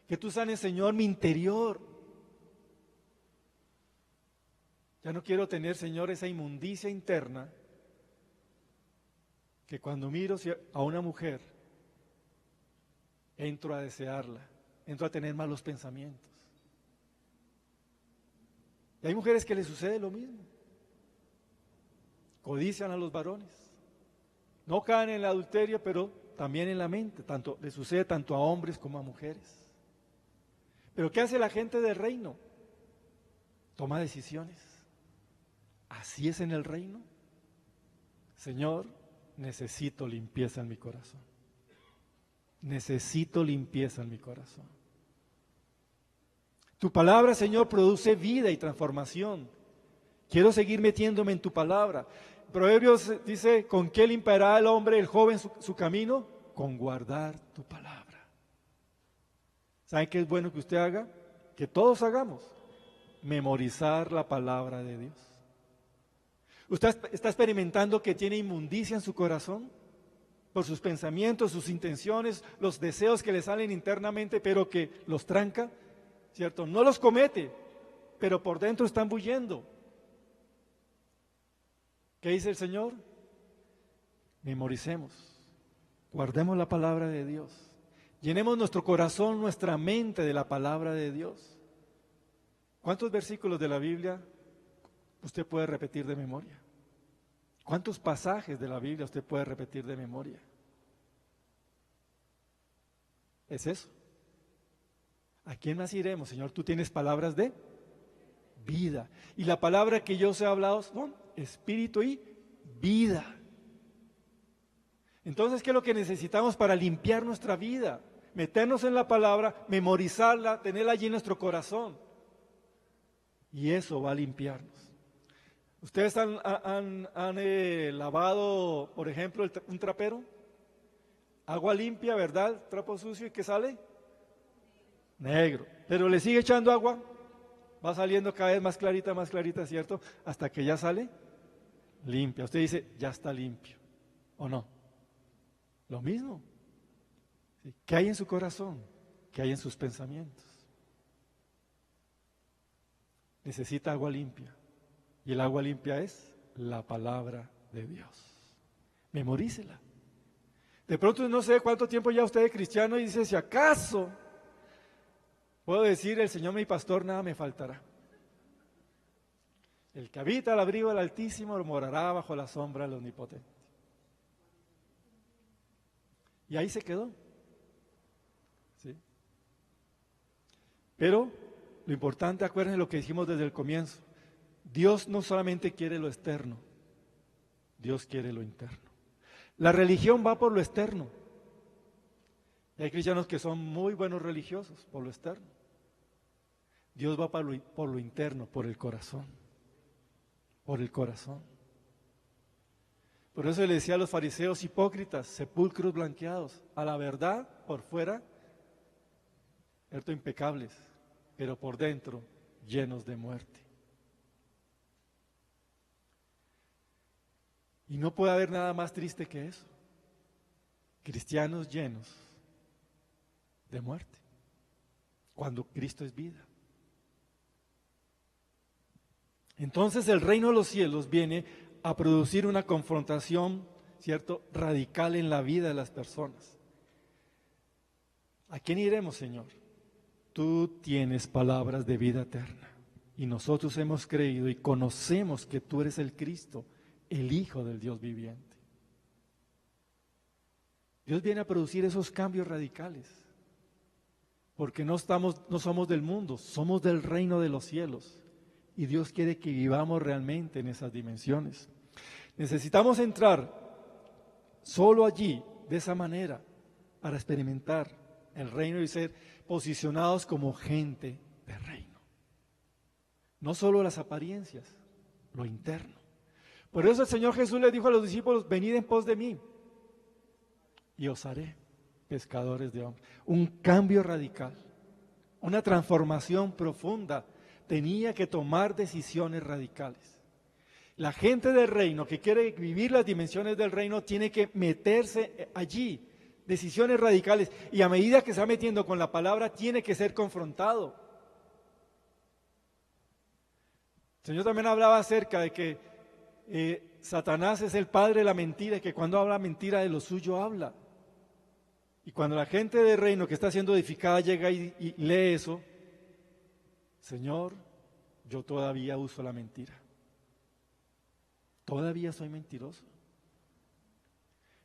que tú sanes, Señor, mi interior. Ya no quiero tener, Señor, esa inmundicia interna que cuando miro a una mujer, entro a desearla, entro a tener malos pensamientos. Y hay mujeres que les sucede lo mismo. Codician a los varones. No caen en el adulterio, pero también en la mente, le sucede tanto a hombres como a mujeres. Pero ¿qué hace la gente del reino? Toma decisiones. ¿Así es en el reino? Señor, necesito limpieza en mi corazón. Necesito limpieza en mi corazón. Tu palabra, Señor, produce vida y transformación. Quiero seguir metiéndome en tu palabra. Proverbios dice, ¿con qué limpiará el hombre, el joven, su camino? Con guardar tu palabra. ¿Saben qué es bueno que usted haga? Que todos hagamos. Memorizar la palabra de Dios. ¿Usted está experimentando que tiene inmundicia en su corazón? Por sus pensamientos, sus intenciones, los deseos que le salen internamente, pero que los tranca, ¿cierto? No los comete, pero por dentro están bulliendo. ¿Qué dice el Señor? Memoricemos, guardemos la palabra de Dios, llenemos nuestro corazón, nuestra mente de la palabra de Dios. ¿Cuántos versículos de la Biblia usted puede repetir de memoria? ¿Cuántos pasajes de la Biblia usted puede repetir de memoria? Es eso. ¿A quién más iremos, Señor? Tú tienes palabras de vida. Y la palabra que yo os he hablado son espíritu y vida. Entonces, ¿qué es lo que necesitamos para limpiar nuestra vida? Meternos en la palabra, memorizarla, tenerla allí en nuestro corazón. Y eso va a limpiarnos. ¿Ustedes han lavado, por ejemplo, un trapero? Agua limpia, ¿verdad? Trapo sucio, ¿y qué sale? Negro. Pero le sigue echando agua, va saliendo cada vez más clarita, ¿cierto? Hasta que ya sale limpia. Usted dice, ya está limpio, ¿o no? Lo mismo. ¿Sí? ¿Qué hay en su corazón? ¿Qué hay en sus pensamientos? Necesita agua limpia. Y el agua limpia es la palabra de Dios. Memorícela. De pronto no sé cuánto tiempo ya usted es cristiano y dice, si acaso puedo decir, el Señor mi pastor, nada me faltará. El que habita al abrigo del Altísimo morará bajo la sombra del Omnipotente. Y ahí se quedó. ¿Sí? Pero lo importante, acuérdense lo que dijimos desde el comienzo. Dios no solamente quiere lo externo, Dios quiere lo interno. La religión va por lo externo. Y hay cristianos que son muy buenos religiosos por lo externo. Dios va por lo interno, por el corazón. Por el corazón. Por eso le decía a los fariseos hipócritas, sepulcros blanqueados, a la verdad por fuera, cierto, impecables, pero por dentro llenos de muerte. Y no puede haber nada más triste que eso. Cristianos llenos de muerte, cuando Cristo es vida. Entonces el reino de los cielos viene a producir una confrontación, ¿cierto?, radical en la vida de las personas. ¿A quién iremos, Señor? Tú tienes palabras de vida eterna y nosotros hemos creído y conocemos que tú eres el Cristo, el Hijo del Dios viviente. Dios viene a producir esos cambios radicales, porque no somos del mundo, somos del reino de los cielos, y Dios quiere que vivamos realmente en esas dimensiones. Necesitamos entrar solo allí, de esa manera, para experimentar el reino y ser posicionados como gente de reino. No solo las apariencias, lo interno. Por eso el Señor Jesús le dijo a los discípulos, venid en pos de mí y os haré pescadores de hombres. Un cambio radical, una transformación profunda. Tenía que tomar decisiones radicales. La gente del reino que quiere vivir las dimensiones del reino tiene que meterse allí, decisiones radicales, y a medida que se va metiendo con la palabra tiene que ser confrontado. El Señor también hablaba acerca de que Satanás es el padre de la mentira y que cuando habla mentira de lo suyo habla. Y cuando la gente del reino que está siendo edificada llega y lee eso, Señor, yo todavía uso la mentira. Todavía soy mentiroso.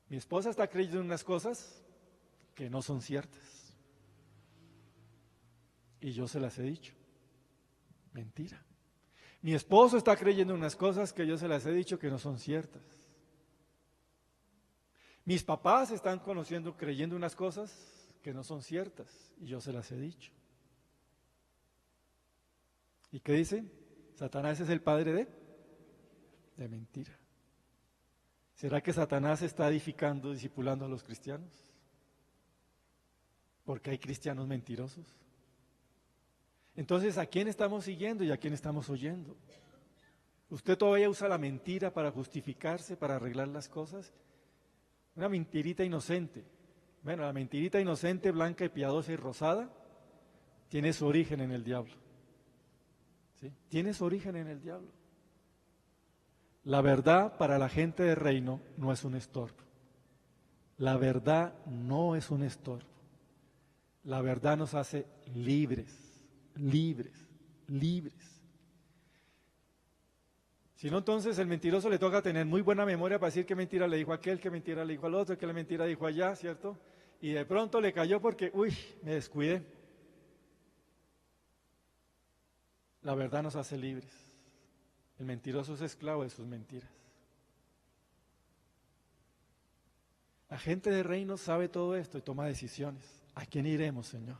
Mi esposa está creyendo en unas cosas que no son ciertas. Y yo se las he dicho. Mentira. Mi esposo está creyendo en unas cosas que yo se las he dicho que no son ciertas. Mis papás están creyendo unas cosas que no son ciertas y yo se las he dicho. ¿Y qué dice? Satanás es el padre de mentira. ¿Será que Satanás está edificando, discipulando a los cristianos? Porque hay cristianos mentirosos. Entonces, ¿a quién estamos siguiendo y a quién estamos oyendo? ¿Usted todavía usa la mentira para justificarse, para arreglar las cosas? Una mentirita inocente. Bueno, la mentirita inocente, blanca y piadosa y rosada, tiene su origen en el diablo. ¿Sí? Tiene su origen en el diablo. La verdad para la gente de reino no es un estorbo. La verdad no es un estorbo. La verdad nos hace libres, libres, libres. Si no, entonces el mentiroso le toca tener muy buena memoria para decir qué mentira le dijo a aquel, qué mentira le dijo al otro, qué mentira dijo allá, ¿cierto? Y de pronto le cayó porque, me descuidé. La verdad nos hace libres. El mentiroso es esclavo de sus mentiras. La gente de reino sabe todo esto y toma decisiones. ¿A quién iremos, Señor?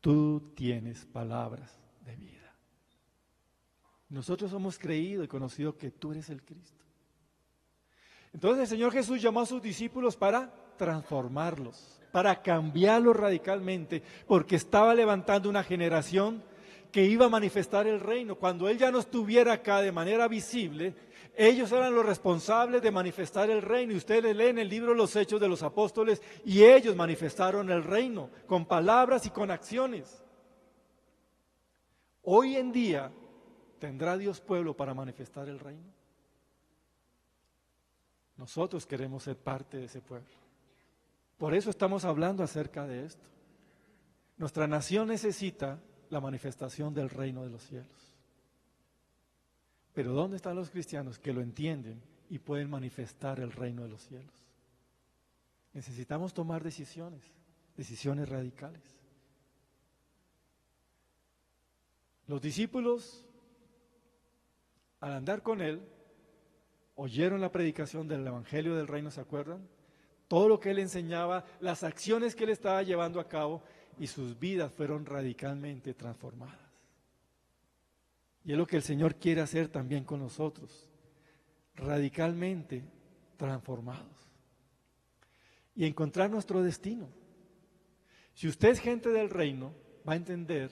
Tú tienes palabras de vida. Nosotros hemos creído y conocido que tú eres el Cristo. Entonces el Señor Jesús llamó a sus discípulos para transformarlos, para cambiarlos radicalmente, porque estaba levantando una generación que iba a manifestar el reino. Cuando Él ya no estuviera acá de manera visible, ellos eran los responsables de manifestar el reino. Y ustedes leen el libro de los Hechos de los Apóstoles y ellos manifestaron el reino con palabras y con acciones. Hoy en día, ¿tendrá Dios pueblo para manifestar el reino? Nosotros queremos ser parte de ese pueblo. Por eso estamos hablando acerca de esto. Nuestra nación necesita la manifestación del reino de los cielos. Pero ¿dónde están los cristianos que lo entienden y pueden manifestar el reino de los cielos? Necesitamos tomar decisiones radicales. Los discípulos, al andar con él, oyeron la predicación del evangelio del reino, ¿se acuerdan? Todo lo que él enseñaba, las acciones que él estaba llevando a cabo, y sus vidas fueron radicalmente transformadas. Y es lo que el Señor quiere hacer también con nosotros, radicalmente transformados. Y encontrar nuestro destino. Si usted es gente del reino, va a entender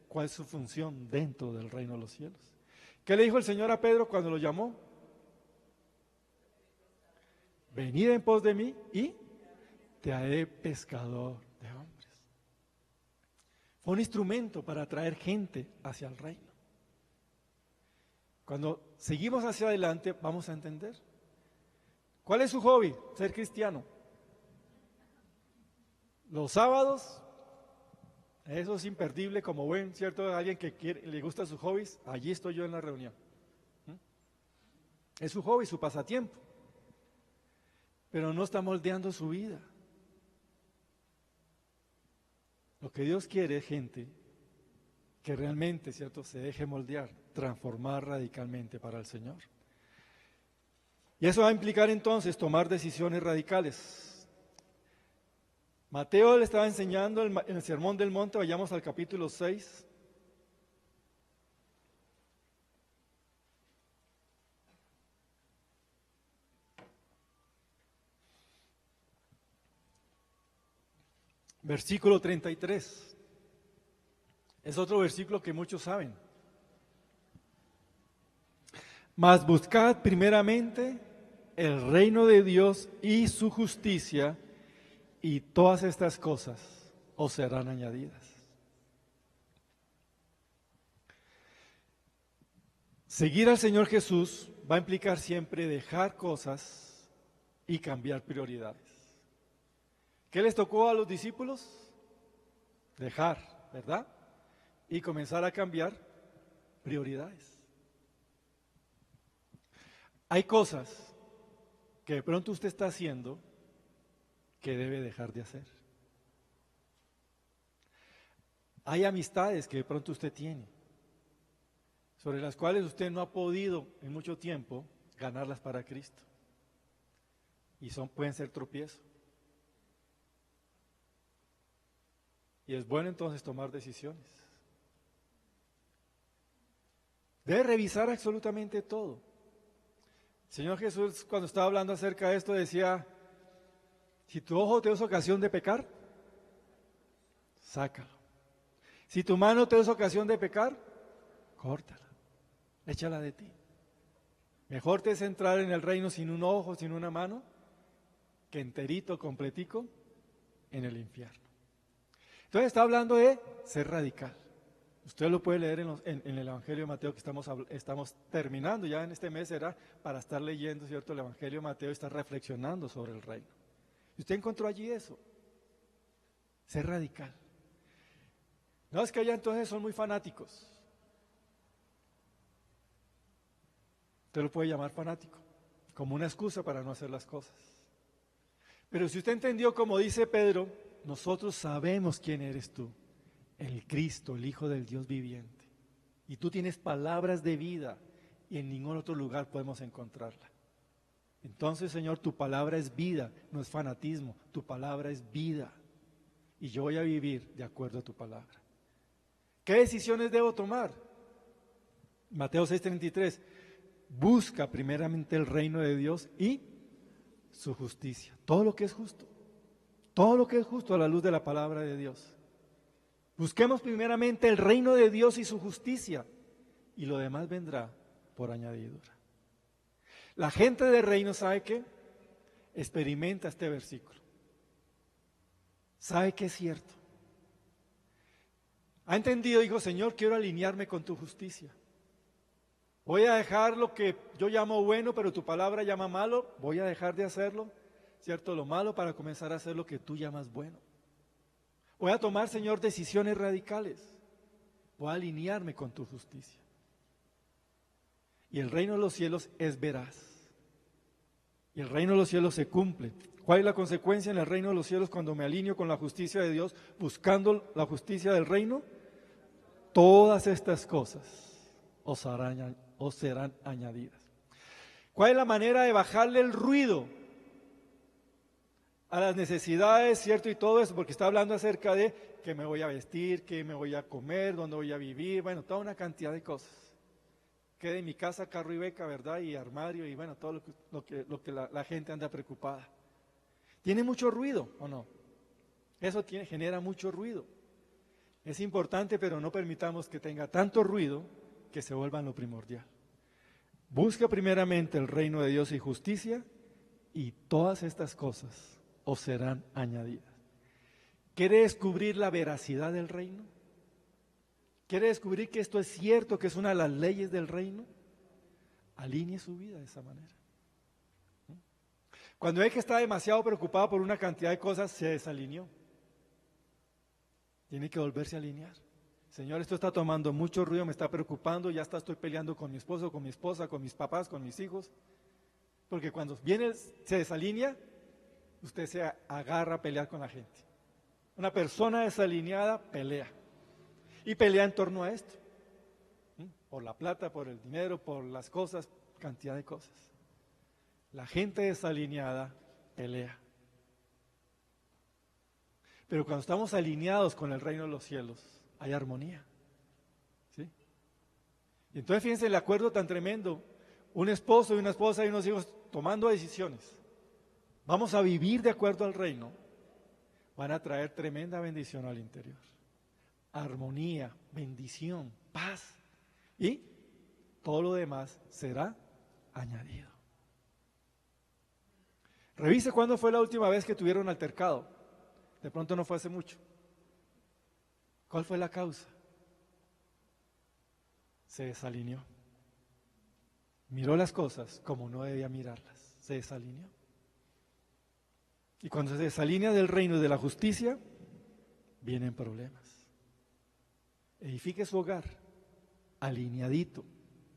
cuál es su función dentro del reino de los cielos. ¿Qué le dijo el Señor a Pedro cuando lo llamó? Venid en pos de mí y te haré pescador de hombres. Fue un instrumento para atraer gente hacia el reino. Cuando seguimos hacia adelante vamos a entender. ¿Cuál es su hobby? Ser cristiano. Los sábados, eso es imperdible, como buen, ¿cierto? Alguien que le gusta sus hobbies, allí estoy yo en la reunión. Es su hobby, su pasatiempo. Pero no está moldeando su vida. Lo que Dios quiere es gente que realmente, ¿cierto?, se deje moldear, transformar radicalmente para el Señor. Y eso va a implicar entonces tomar decisiones radicales. Mateo le estaba enseñando en el Sermón del Monte, vayamos al capítulo 6. Versículo 33. Es otro versículo que muchos saben. Mas buscad primeramente el reino de Dios y su justicia, y todas estas cosas os serán añadidas. Seguir al Señor Jesús va a implicar siempre dejar cosas y cambiar prioridades. ¿Qué les tocó a los discípulos? Dejar, ¿verdad? Y comenzar a cambiar prioridades. Hay cosas que de pronto usted está haciendo que debe dejar de hacer. Hay amistades que de pronto usted tiene, sobre las cuales usted no ha podido en mucho tiempo ganarlas para Cristo. Y pueden ser tropiezos. Y es bueno entonces tomar decisiones. Debe revisar absolutamente todo. El Señor Jesús, cuando estaba hablando acerca de esto, decía: si tu ojo te es ocasión de pecar, sácalo. Si tu mano te es ocasión de pecar, córtala, échala de ti. Mejor te es entrar en el reino sin un ojo, sin una mano, que enterito, completico, en el infierno. Entonces está hablando de ser radical. Usted lo puede leer en el Evangelio de Mateo, que estamos terminando ya en este mes, era para estar leyendo, ¿cierto?, el Evangelio de Mateo y estar reflexionando sobre el reino. Y usted encontró allí eso, ser radical. No, es que allá entonces son muy fanáticos. Usted lo puede llamar fanático, como una excusa para no hacer las cosas. Pero si usted entendió, como dice Pedro, nosotros sabemos quién eres tú, el Cristo, el Hijo del Dios viviente. Y tú tienes palabras de vida y en ningún otro lugar podemos encontrarla. Entonces, Señor, tu palabra es vida, no es fanatismo, tu palabra es vida. Y yo voy a vivir de acuerdo a tu palabra. ¿Qué decisiones debo tomar? Mateo 6:33, busca primeramente el reino de Dios y su justicia. Todo lo que es justo. Todo lo que es justo a la luz de la palabra de Dios. Busquemos primeramente el reino de Dios y su justicia, y lo demás vendrá por añadidura. La gente del reino, ¿sabe qué? Experimenta este versículo. Sabe que es cierto. Ha entendido, dijo: Señor, quiero alinearme con tu justicia. Voy a dejar lo que yo llamo bueno, pero tu palabra llama malo. Voy a dejar de hacerlo. ¿cierto?, lo malo para comenzar a hacer lo que tú llamas bueno. Voy a tomar, Señor, decisiones radicales. Voy a alinearme con tu justicia. Y el reino de los cielos es veraz. Y el reino de los cielos se cumple. ¿Cuál es la consecuencia en el reino de los cielos cuando me alineo con la justicia de Dios, buscando la justicia del reino? Todas estas cosas os serán añadidas. ¿Cuál es la manera de bajarle el ruido a las necesidades, cierto, y todo eso? Porque está hablando acerca de que me voy a vestir, que me voy a comer, dónde voy a vivir, bueno, toda una cantidad de cosas. Quede en mi casa carro y beca, ¿verdad? Y armario, y bueno, todo lo que la gente anda preocupada. ¿Tiene mucho ruido o no? Eso genera mucho ruido. Es importante, pero no permitamos que tenga tanto ruido que se vuelva lo primordial. Busca primeramente el reino de Dios y justicia, y todas estas cosas os serán añadidas. ¿Quiere descubrir la veracidad del reino? ¿Quiere descubrir que esto es cierto, que es una de las leyes del reino? Alinee su vida de esa manera. Cuando ve que está demasiado preocupado por una cantidad de cosas, se desalineó. Tiene que volverse a alinear. Señor, esto está tomando mucho ruido, me está preocupando, ya estoy peleando con mi esposo, con mi esposa, con mis papás, con mis hijos. Porque cuando viene, se desalinea, usted se agarra a pelear con la gente. Una persona desalineada pelea. Y pelea en torno a esto. Por la plata, por el dinero, por las cosas, cantidad de cosas. La gente desalineada pelea. Pero cuando estamos alineados con el reino de los cielos, hay armonía. ¿Sí? Y entonces fíjense el acuerdo tan tremendo. Un esposo y una esposa y unos hijos tomando decisiones. Vamos a vivir de acuerdo al reino. Van a traer tremenda bendición al interior. Armonía, bendición, paz. Y todo lo demás será añadido. Revise cuándo fue la última vez que tuvieron altercado. De pronto no fue hace mucho. ¿Cuál fue la causa? Se desalineó. Miró las cosas como no debía mirarlas. Se desalineó. Y cuando se desalinea del reino y de la justicia, vienen problemas. Edifique su hogar alineadito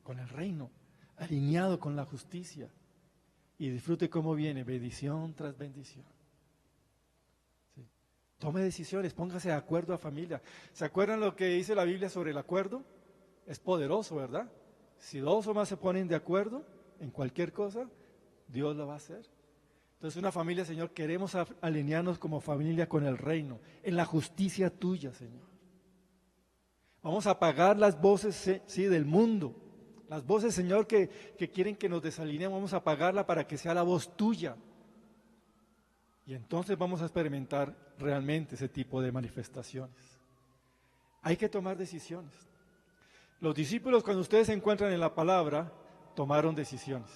con el reino, alineado con la justicia, y disfrute cómo viene bendición tras bendición. ¿Sí? Tome decisiones, póngase de acuerdo a familia. ¿Se acuerdan lo que dice la Biblia sobre el acuerdo? Es poderoso, ¿verdad? Si dos o más se ponen de acuerdo en cualquier cosa, Dios lo va a hacer. Entonces, una familia, Señor, queremos alinearnos como familia con el reino, en la justicia tuya, Señor. Vamos a apagar las voces, sí, del mundo. Las voces, Señor, que quieren que nos desalineemos, vamos a apagarla para que sea la voz tuya. Y entonces vamos a experimentar realmente ese tipo de manifestaciones. Hay que tomar decisiones. Los discípulos, cuando ustedes se encuentran en la palabra, tomaron decisiones.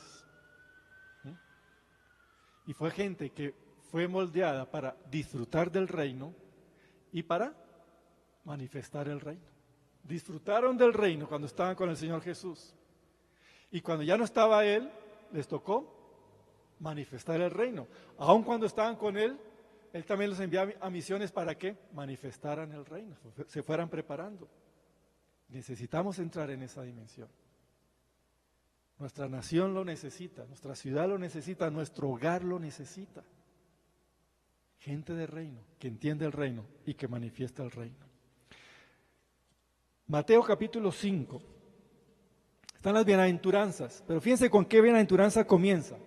Y fue gente que fue moldeada para disfrutar del reino y para manifestar el reino. Disfrutaron del reino cuando estaban con el Señor Jesús. Y cuando ya no estaba Él, les tocó manifestar el reino. Aun cuando estaban con Él, Él también los enviaba a misiones para que manifestaran el reino, se fueran preparando. Necesitamos entrar en esa dimensión. Nuestra nación lo necesita, nuestra ciudad lo necesita, nuestro hogar lo necesita. Gente de reino, que entiende el reino y que manifiesta el reino. Mateo capítulo 5. Están las bienaventuranzas, pero fíjense con qué bienaventuranza comienza.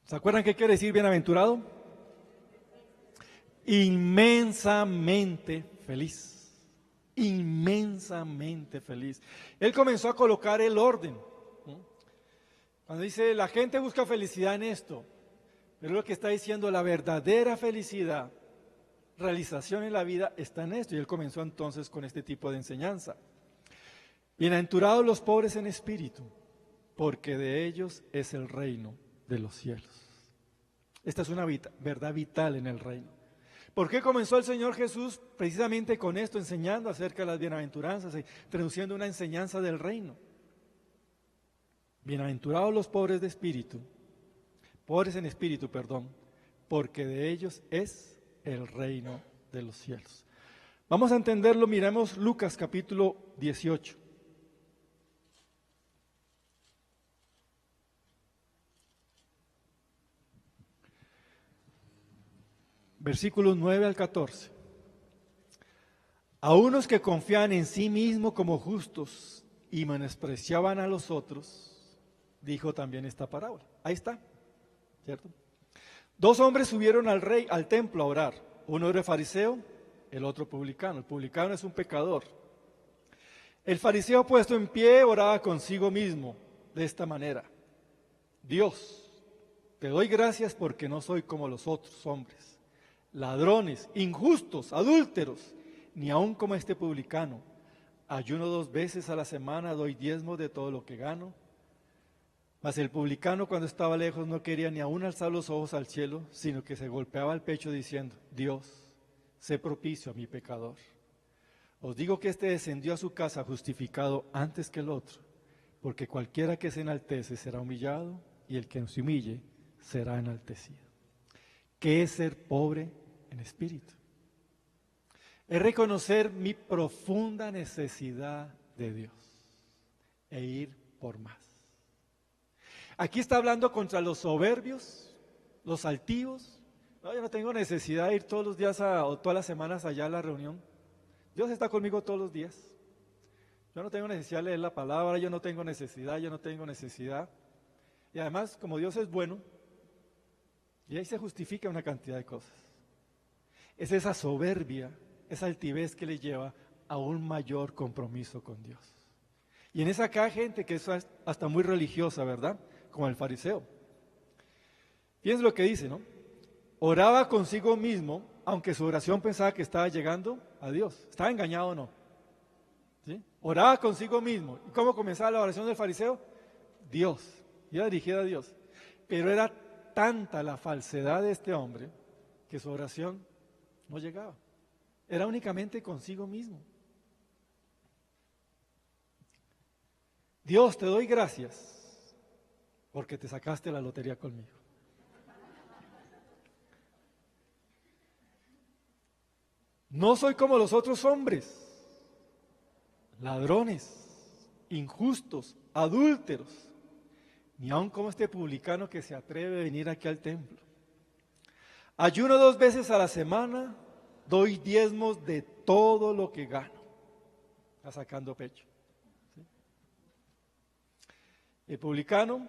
¿Se acuerdan qué quiere decir bienaventurado? Inmensamente feliz. Inmensamente feliz. Él comenzó a colocar el orden. Cuando dice, la gente busca felicidad en esto, pero lo que está diciendo, la verdadera felicidad, realización en la vida está en esto. Y él comenzó entonces con este tipo de enseñanza. Bienaventurados los pobres en espíritu, porque de ellos es el reino de los cielos. Esta es una verdad vital en el reino. ¿Por qué comenzó el Señor Jesús precisamente con esto, enseñando acerca de las bienaventuranzas y traduciendo una enseñanza del reino? Bienaventurados los pobres de espíritu, pobres en espíritu, perdón, porque de ellos es el reino de los cielos. Vamos a entenderlo, miremos Lucas capítulo 18. Versículos 9 al 14. A unos que confían en sí mismos como justos y menospreciaban a los otros, dijo también esta parábola. Ahí está, ¿cierto? Dos hombres subieron al templo a orar. Uno era fariseo, el otro publicano. El publicano es un pecador. El fariseo, puesto en pie, oraba consigo mismo de esta manera: Dios, te doy gracias porque no soy como los otros hombres, ladrones, injustos, adúlteros, ni aun como este publicano. Ayuno 2 veces a la semana, doy diezmo de todo lo que gano. Mas el publicano, cuando estaba lejos, no quería ni aun alzar los ojos al cielo, sino que se golpeaba el pecho diciendo: Dios, sé propicio a mi pecador. Os digo que este descendió a su casa justificado antes que el otro, porque cualquiera que se enaltece será humillado, y el que se humille será enaltecido. ¿Qué es ser pobre en espíritu? Es reconocer mi profunda necesidad de Dios e ir por más. Aquí está hablando contra los soberbios, los altivos. No, yo no tengo necesidad de ir todos los días o todas las semanas allá a la reunión. Dios está conmigo todos los días. Yo no tengo necesidad de leer la palabra, yo no tengo necesidad. Y además, como Dios es bueno, y ahí se justifica una cantidad de cosas. Es esa soberbia, esa altivez que le lleva a un mayor compromiso con Dios. Y en esa acá hay gente que es hasta muy religiosa, ¿verdad? Como el fariseo. Fíjense lo que dice, ¿no? Oraba consigo mismo, aunque su oración pensaba que estaba llegando a Dios. ¿Estaba engañado o no? ¿Sí? Oraba consigo mismo. ¿Y cómo comenzaba la oración del fariseo? Dios. Iba dirigida a Dios. Pero era tanta la falsedad de este hombre que su oración no llegaba. Era únicamente consigo mismo. Dios, te doy gracias porque te sacaste la lotería conmigo. No soy como los otros hombres, ladrones, injustos, adúlteros, ni aun como este publicano que se atreve a venir aquí al templo. Ayuno 2 veces a la semana, doy diezmos de todo lo que gano. Está sacando pecho. ¿Sí? El publicano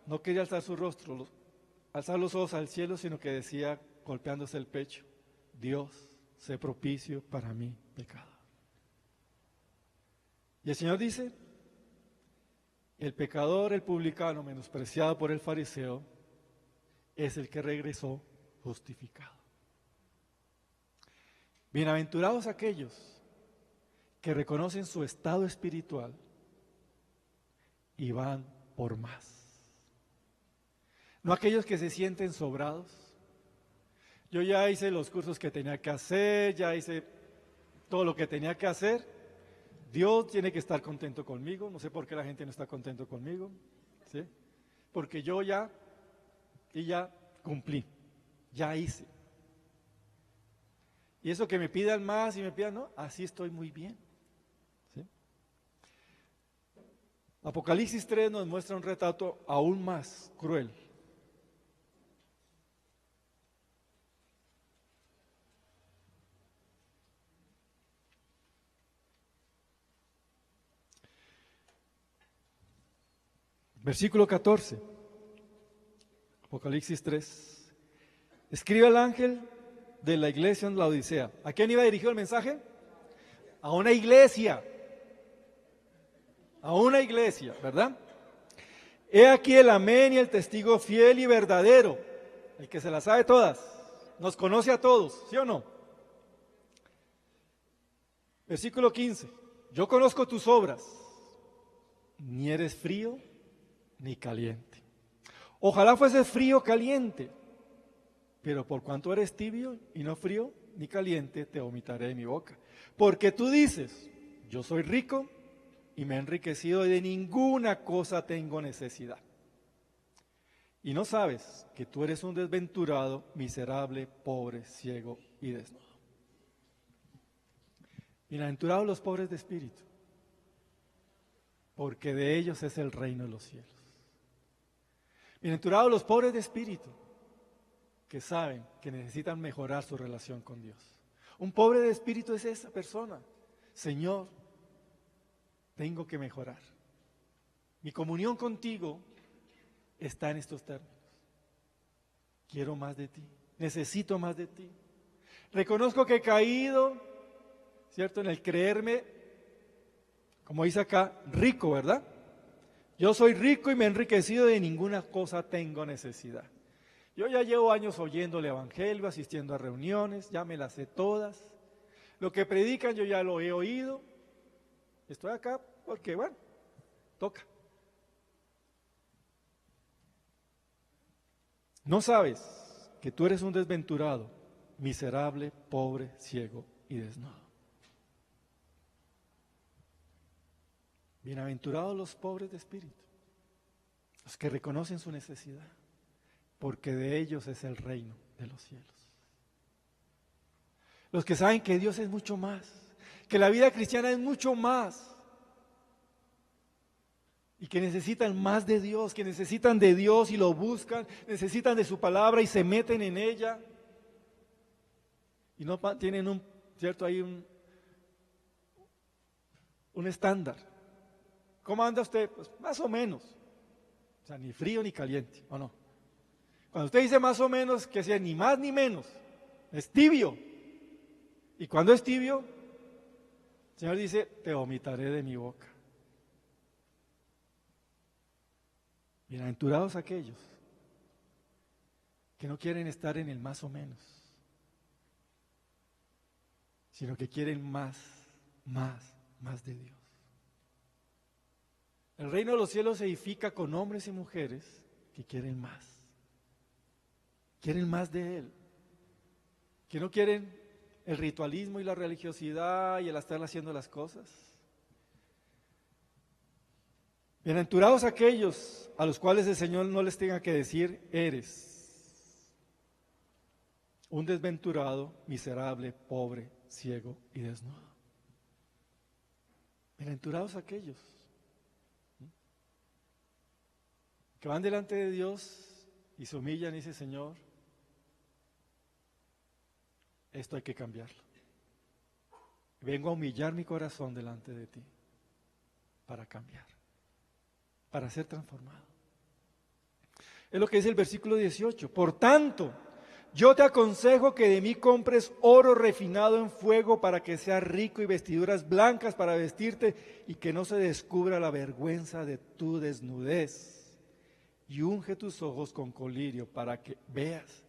no quería alzar su rostro, alzar los ojos al cielo, sino que decía, golpeándose el pecho: Dios, sé propicio para mí, pecador. Y el Señor dice: el pecador, el publicano, menospreciado por el fariseo, es el que regresó justificado. Bienaventurados aquellos que reconocen su estado espiritual y van por más. No aquellos que se sienten sobrados. Yo ya hice los cursos que tenía que hacer, ya hice todo lo que tenía que hacer. Dios tiene que estar contento conmigo. No sé por qué la gente no está contento conmigo, ¿sí? Porque yo ya cumplí, ya hice. Y eso que me pidan más y me pidan, no, así estoy muy bien, ¿sí? Apocalipsis 3 nos muestra un retrato aún más cruel. Versículo 14, Apocalipsis 3. Escribe al ángel de la iglesia en la Odisea. ¿A quién iba dirigido el mensaje? A una iglesia. A una iglesia, ¿verdad? He aquí el amén y el testigo fiel y verdadero, el que se las sabe todas, nos conoce a todos, ¿sí o no? Versículo 15. Yo conozco tus obras, ni eres frío ni caliente. Ojalá fuese frío o caliente, pero por cuanto eres tibio y no frío ni caliente, te vomitaré de mi boca. Porque tú dices, yo soy rico y me he enriquecido y de ninguna cosa tengo necesidad. Y no sabes que tú eres un desventurado, miserable, pobre, ciego y desnudo. Bienaventurados los pobres de espíritu, porque de ellos es el reino de los cielos. Bienaventurados los pobres de espíritu, que saben que necesitan mejorar su relación con Dios. Un pobre de espíritu es esa persona. Señor, tengo que mejorar. Mi comunión contigo está en estos términos. Quiero más de ti, necesito más de ti. Reconozco que he caído, ¿cierto?, en el creerme, como dice acá, rico, ¿verdad? Yo soy rico y me he enriquecido, de ninguna cosa tengo necesidad. Yo ya llevo años oyendo el evangelio, asistiendo a reuniones, ya me las sé todas. Lo que predican yo ya lo he oído. Estoy acá porque, bueno, toca. ¿No sabes que tú eres un desventurado, miserable, pobre, ciego y desnudo? Bienaventurados los pobres de espíritu, los que reconocen su necesidad, porque de ellos es el reino de los cielos. Los que saben que Dios es mucho más, que la vida cristiana es mucho más, y que necesitan más de Dios, que necesitan de Dios y lo buscan, necesitan de su palabra y se meten en ella, y no tienen un estándar. ¿Cómo anda usted? Pues más o menos, o sea, ni frío ni caliente, ¿o no? Cuando usted dice más o menos, que sea ni más ni menos, es tibio, y cuando es tibio, el Señor dice, te vomitaré de mi boca. Bienaventurados aquellos que no quieren estar en el más o menos, sino que quieren más de Dios. El reino de los cielos se edifica con hombres y mujeres que quieren más de Él, que no quieren el ritualismo y la religiosidad y el estar haciendo las cosas. Bienaventurados aquellos a los cuales el Señor no les tenga que decir, eres un desventurado, miserable, pobre, ciego y desnudo. Bienaventurados aquellos que van delante de Dios y se humillan y dicen, Señor, esto hay que cambiarlo. Vengo a humillar mi corazón delante de ti para cambiar, para ser transformado. Es lo que dice el versículo 18. Por tanto, yo te aconsejo que de mí compres oro refinado en fuego para que seas rico y vestiduras blancas para vestirte y que no se descubra la vergüenza de tu desnudez. Y unge tus ojos con colirio para que veas.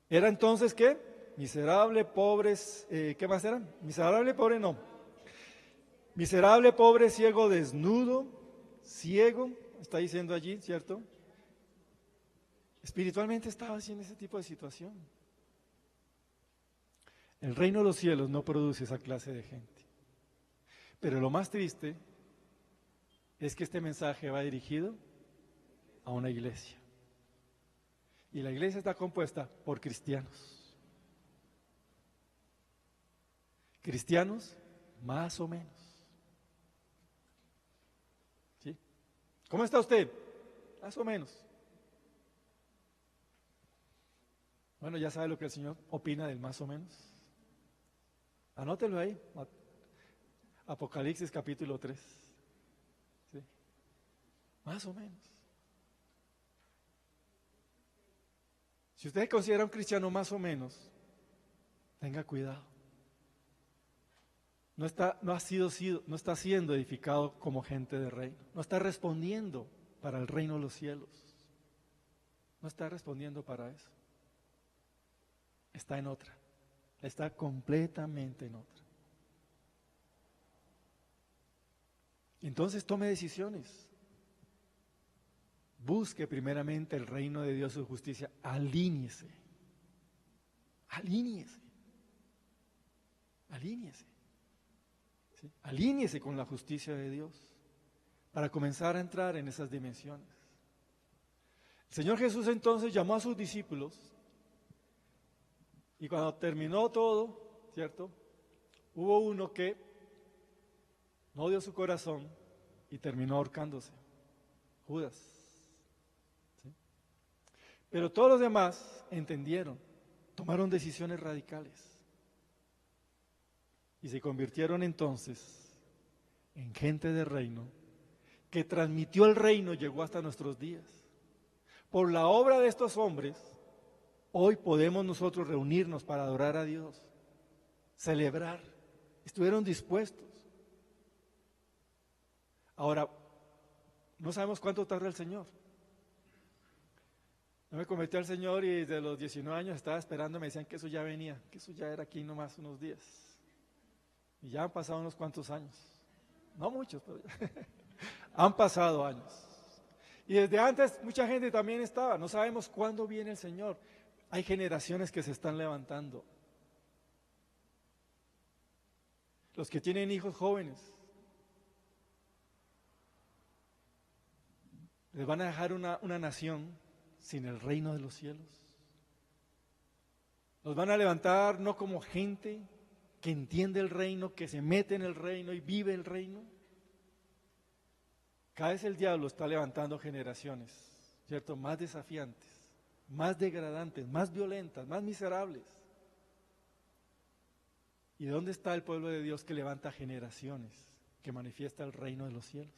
¿Era entonces qué? Miserable, pobres, ¿qué más eran? Miserable, pobre, no. Miserable, pobre, ciego, desnudo, ciego, está diciendo allí, ¿cierto? Espiritualmente estaba así en ese tipo de situación. El reino de los cielos no produce esa clase de gente. Pero lo más triste es que este mensaje va dirigido a una iglesia. Y la iglesia está compuesta por cristianos. Cristianos más o menos. ¿Sí? ¿Cómo está usted? Más o menos. Bueno, ya sabe lo que el Señor opina del más o menos. Anótelo ahí. Apocalipsis capítulo 3. ¿Sí? Más o menos. Si usted considera un cristiano más o menos, tenga cuidado. No está siendo edificado como gente de reino. No está respondiendo para el reino de los cielos. No está respondiendo para eso. Está en otra. Está completamente en otra. Entonces tome decisiones. Busque primeramente el reino de Dios y su justicia. Alíñese. Alíñese. Alíñese. ¿sí? Alíñese con la justicia de Dios para comenzar a entrar en esas dimensiones. El Señor Jesús entonces llamó a sus discípulos y cuando terminó todo, ¿cierto? Hubo uno que no dio su corazón y terminó ahorcándose, Judas. ¿Sí? Pero todos los demás entendieron, tomaron decisiones radicales y se convirtieron entonces en gente de reino que transmitió el reino, llegó hasta nuestros días. Por la obra de estos hombres, hoy podemos nosotros reunirnos para adorar a Dios, celebrar. Estuvieron dispuestos. Ahora, no sabemos cuánto tarda el Señor. Yo me convertí al Señor y desde los 19 años estaba esperando, me decían que eso ya venía, que eso ya era aquí nomás unos días. Y ya han pasado unos cuantos años. No muchos, pero han pasado años. Y desde antes mucha gente también estaba, no sabemos cuándo viene el Señor. Hay generaciones que se están levantando. Los que tienen hijos jóvenes, les van a dejar una nación sin el reino de los cielos. Los van a levantar no como gente que entiende el reino, que se mete en el reino y vive el reino. Cada vez el diablo está levantando generaciones, ¿cierto? Más desafiantes, más degradantes, más violentas, más miserables. ¿Y dónde está el pueblo de Dios que levanta generaciones, que manifiesta el reino de los cielos?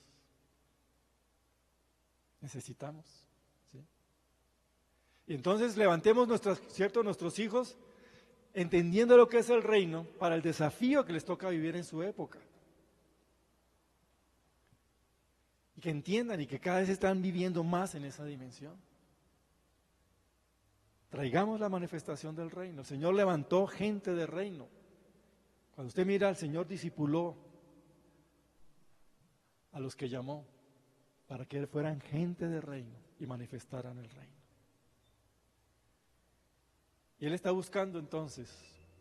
Necesitamos, ¿sí? Y entonces levantemos nuestros hijos entendiendo lo que es el reino para el desafío que les toca vivir en su época. Y que entiendan y que cada vez están viviendo más en esa dimensión. Traigamos la manifestación del reino. El Señor levantó gente de reino. Cuando usted mira, el Señor discipuló a los que llamó para que fueran gente de reino y manifestaran el reino. Y Él está buscando entonces,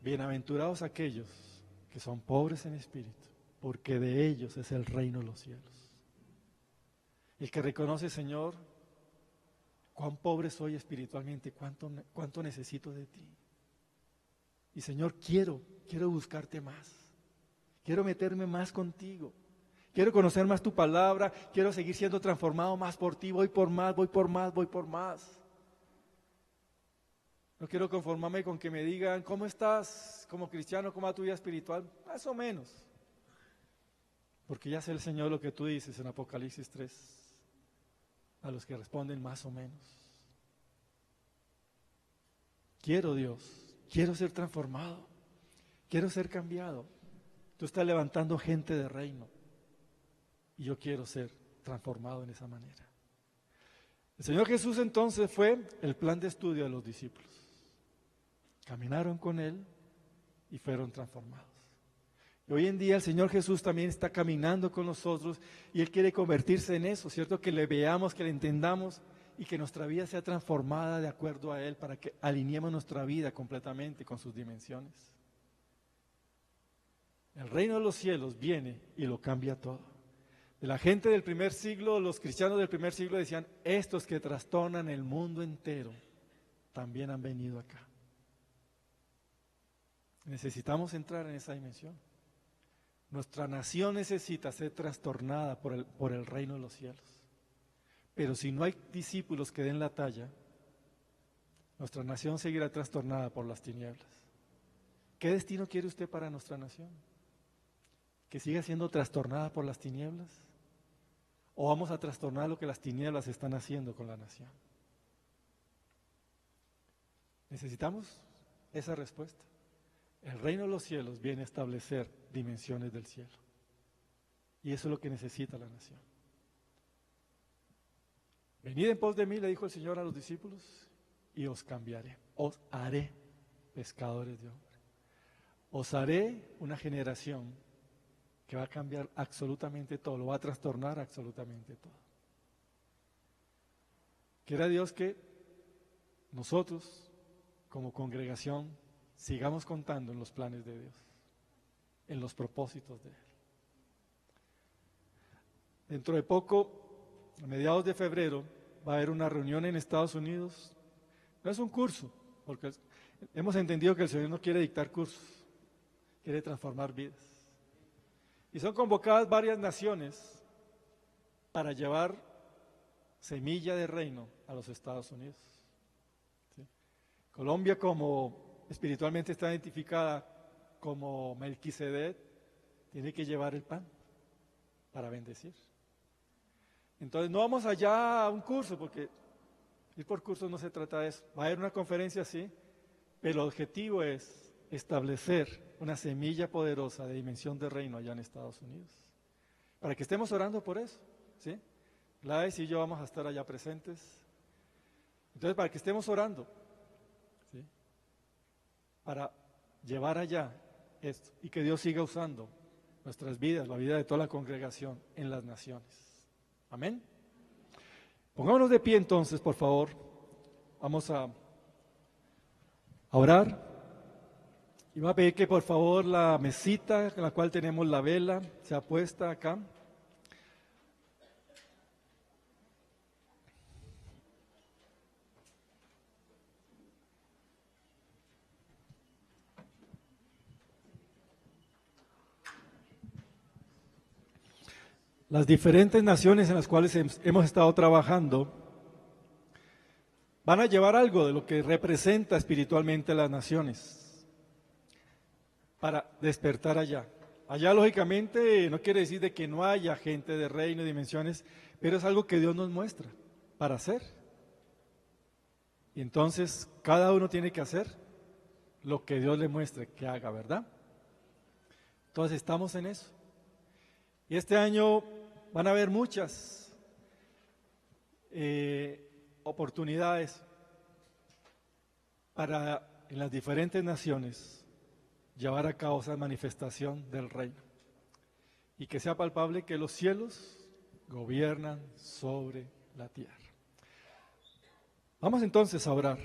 bienaventurados aquellos que son pobres en espíritu, porque de ellos es el reino de los cielos. El que reconoce, Señor, cuán pobre soy espiritualmente, cuánto necesito de ti. Y Señor, quiero buscarte más, quiero meterme más contigo, quiero conocer más tu palabra, quiero seguir siendo transformado más por ti, voy por más, voy por más, voy por más. No quiero conformarme con que me digan, ¿cómo estás como cristiano? ¿Cómo va tu vida espiritual? Más o menos. Porque ya sé el Señor lo que tú dices en Apocalipsis 3, a los que responden más o menos. Quiero Dios, quiero ser transformado, quiero ser cambiado. Tú estás levantando gente de reino y yo quiero ser transformado en esa manera. El Señor Jesús entonces fue el plan de estudio de los discípulos. Caminaron con Él y fueron transformados. Y hoy en día el Señor Jesús también está caminando con nosotros y Él quiere convertirse en eso, ¿cierto? Que le veamos, que le entendamos y que nuestra vida sea transformada de acuerdo a Él para que alineemos nuestra vida completamente con sus dimensiones. El reino de los cielos viene y lo cambia todo. De la gente del primer siglo, los cristianos del primer siglo decían, estos que trastornan el mundo entero también han venido acá. Necesitamos entrar en esa dimensión. Nuestra nación necesita ser trastornada por el reino de los cielos. Pero si no hay discípulos que den la talla, nuestra nación seguirá trastornada por las tinieblas. ¿Qué destino quiere usted para nuestra nación? ¿Que siga siendo trastornada por las tinieblas? ¿O vamos a trastornar lo que las tinieblas están haciendo con la nación? Necesitamos esa respuesta. El reino de los cielos viene a establecer dimensiones del cielo. Y eso es lo que necesita la nación. Venid en pos de mí, le dijo el Señor a los discípulos, y os cambiaré, os haré pescadores de hombres. Os haré una generación que va a cambiar absolutamente todo, lo va a trastornar absolutamente todo. Quiera Dios que nosotros, como congregación, sigamos contando en los planes de Dios, en los propósitos de Él. Dentro de poco, a mediados de febrero, va a haber una reunión en Estados Unidos. No es un curso, porque hemos entendido que el Señor no quiere dictar cursos, quiere transformar vidas. Y son convocadas varias naciones para llevar semilla de reino a los Estados Unidos. ¿Sí? Colombia, como espiritualmente está identificada como Melquisedec, tiene que llevar el pan para bendecir. Entonces no vamos allá a un curso, porque ir por cursos no se trata de eso. Va a haber una conferencia así, pero el objetivo es establecer una semilla poderosa de dimensión de reino allá en Estados Unidos, para que estemos orando por eso, ¿sí? Gladys y yo vamos a estar allá presentes. Entonces, para que estemos orando, ¿sí? Para llevar allá esto y que Dios siga usando nuestras vidas, la vida de toda la congregación en las naciones. Amén. Pongámonos de pie entonces, por favor. Vamos a orar. Y voy a pedir que por favor la mesita en la cual tenemos la vela sea puesta acá. Las diferentes naciones en las cuales hemos estado trabajando van a llevar algo de lo que representa espiritualmente las naciones para despertar allá. Allá lógicamente no quiere decir de que no haya gente de reino y dimensiones, pero es algo que Dios nos muestra para hacer. Y entonces cada uno tiene que hacer lo que Dios le muestre que haga, ¿verdad? Entonces estamos en eso. Y este año van a haber muchas oportunidades para en las diferentes naciones llevar a cabo esa manifestación del reino y que sea palpable que los cielos gobiernan sobre la tierra. Vamos entonces a orar.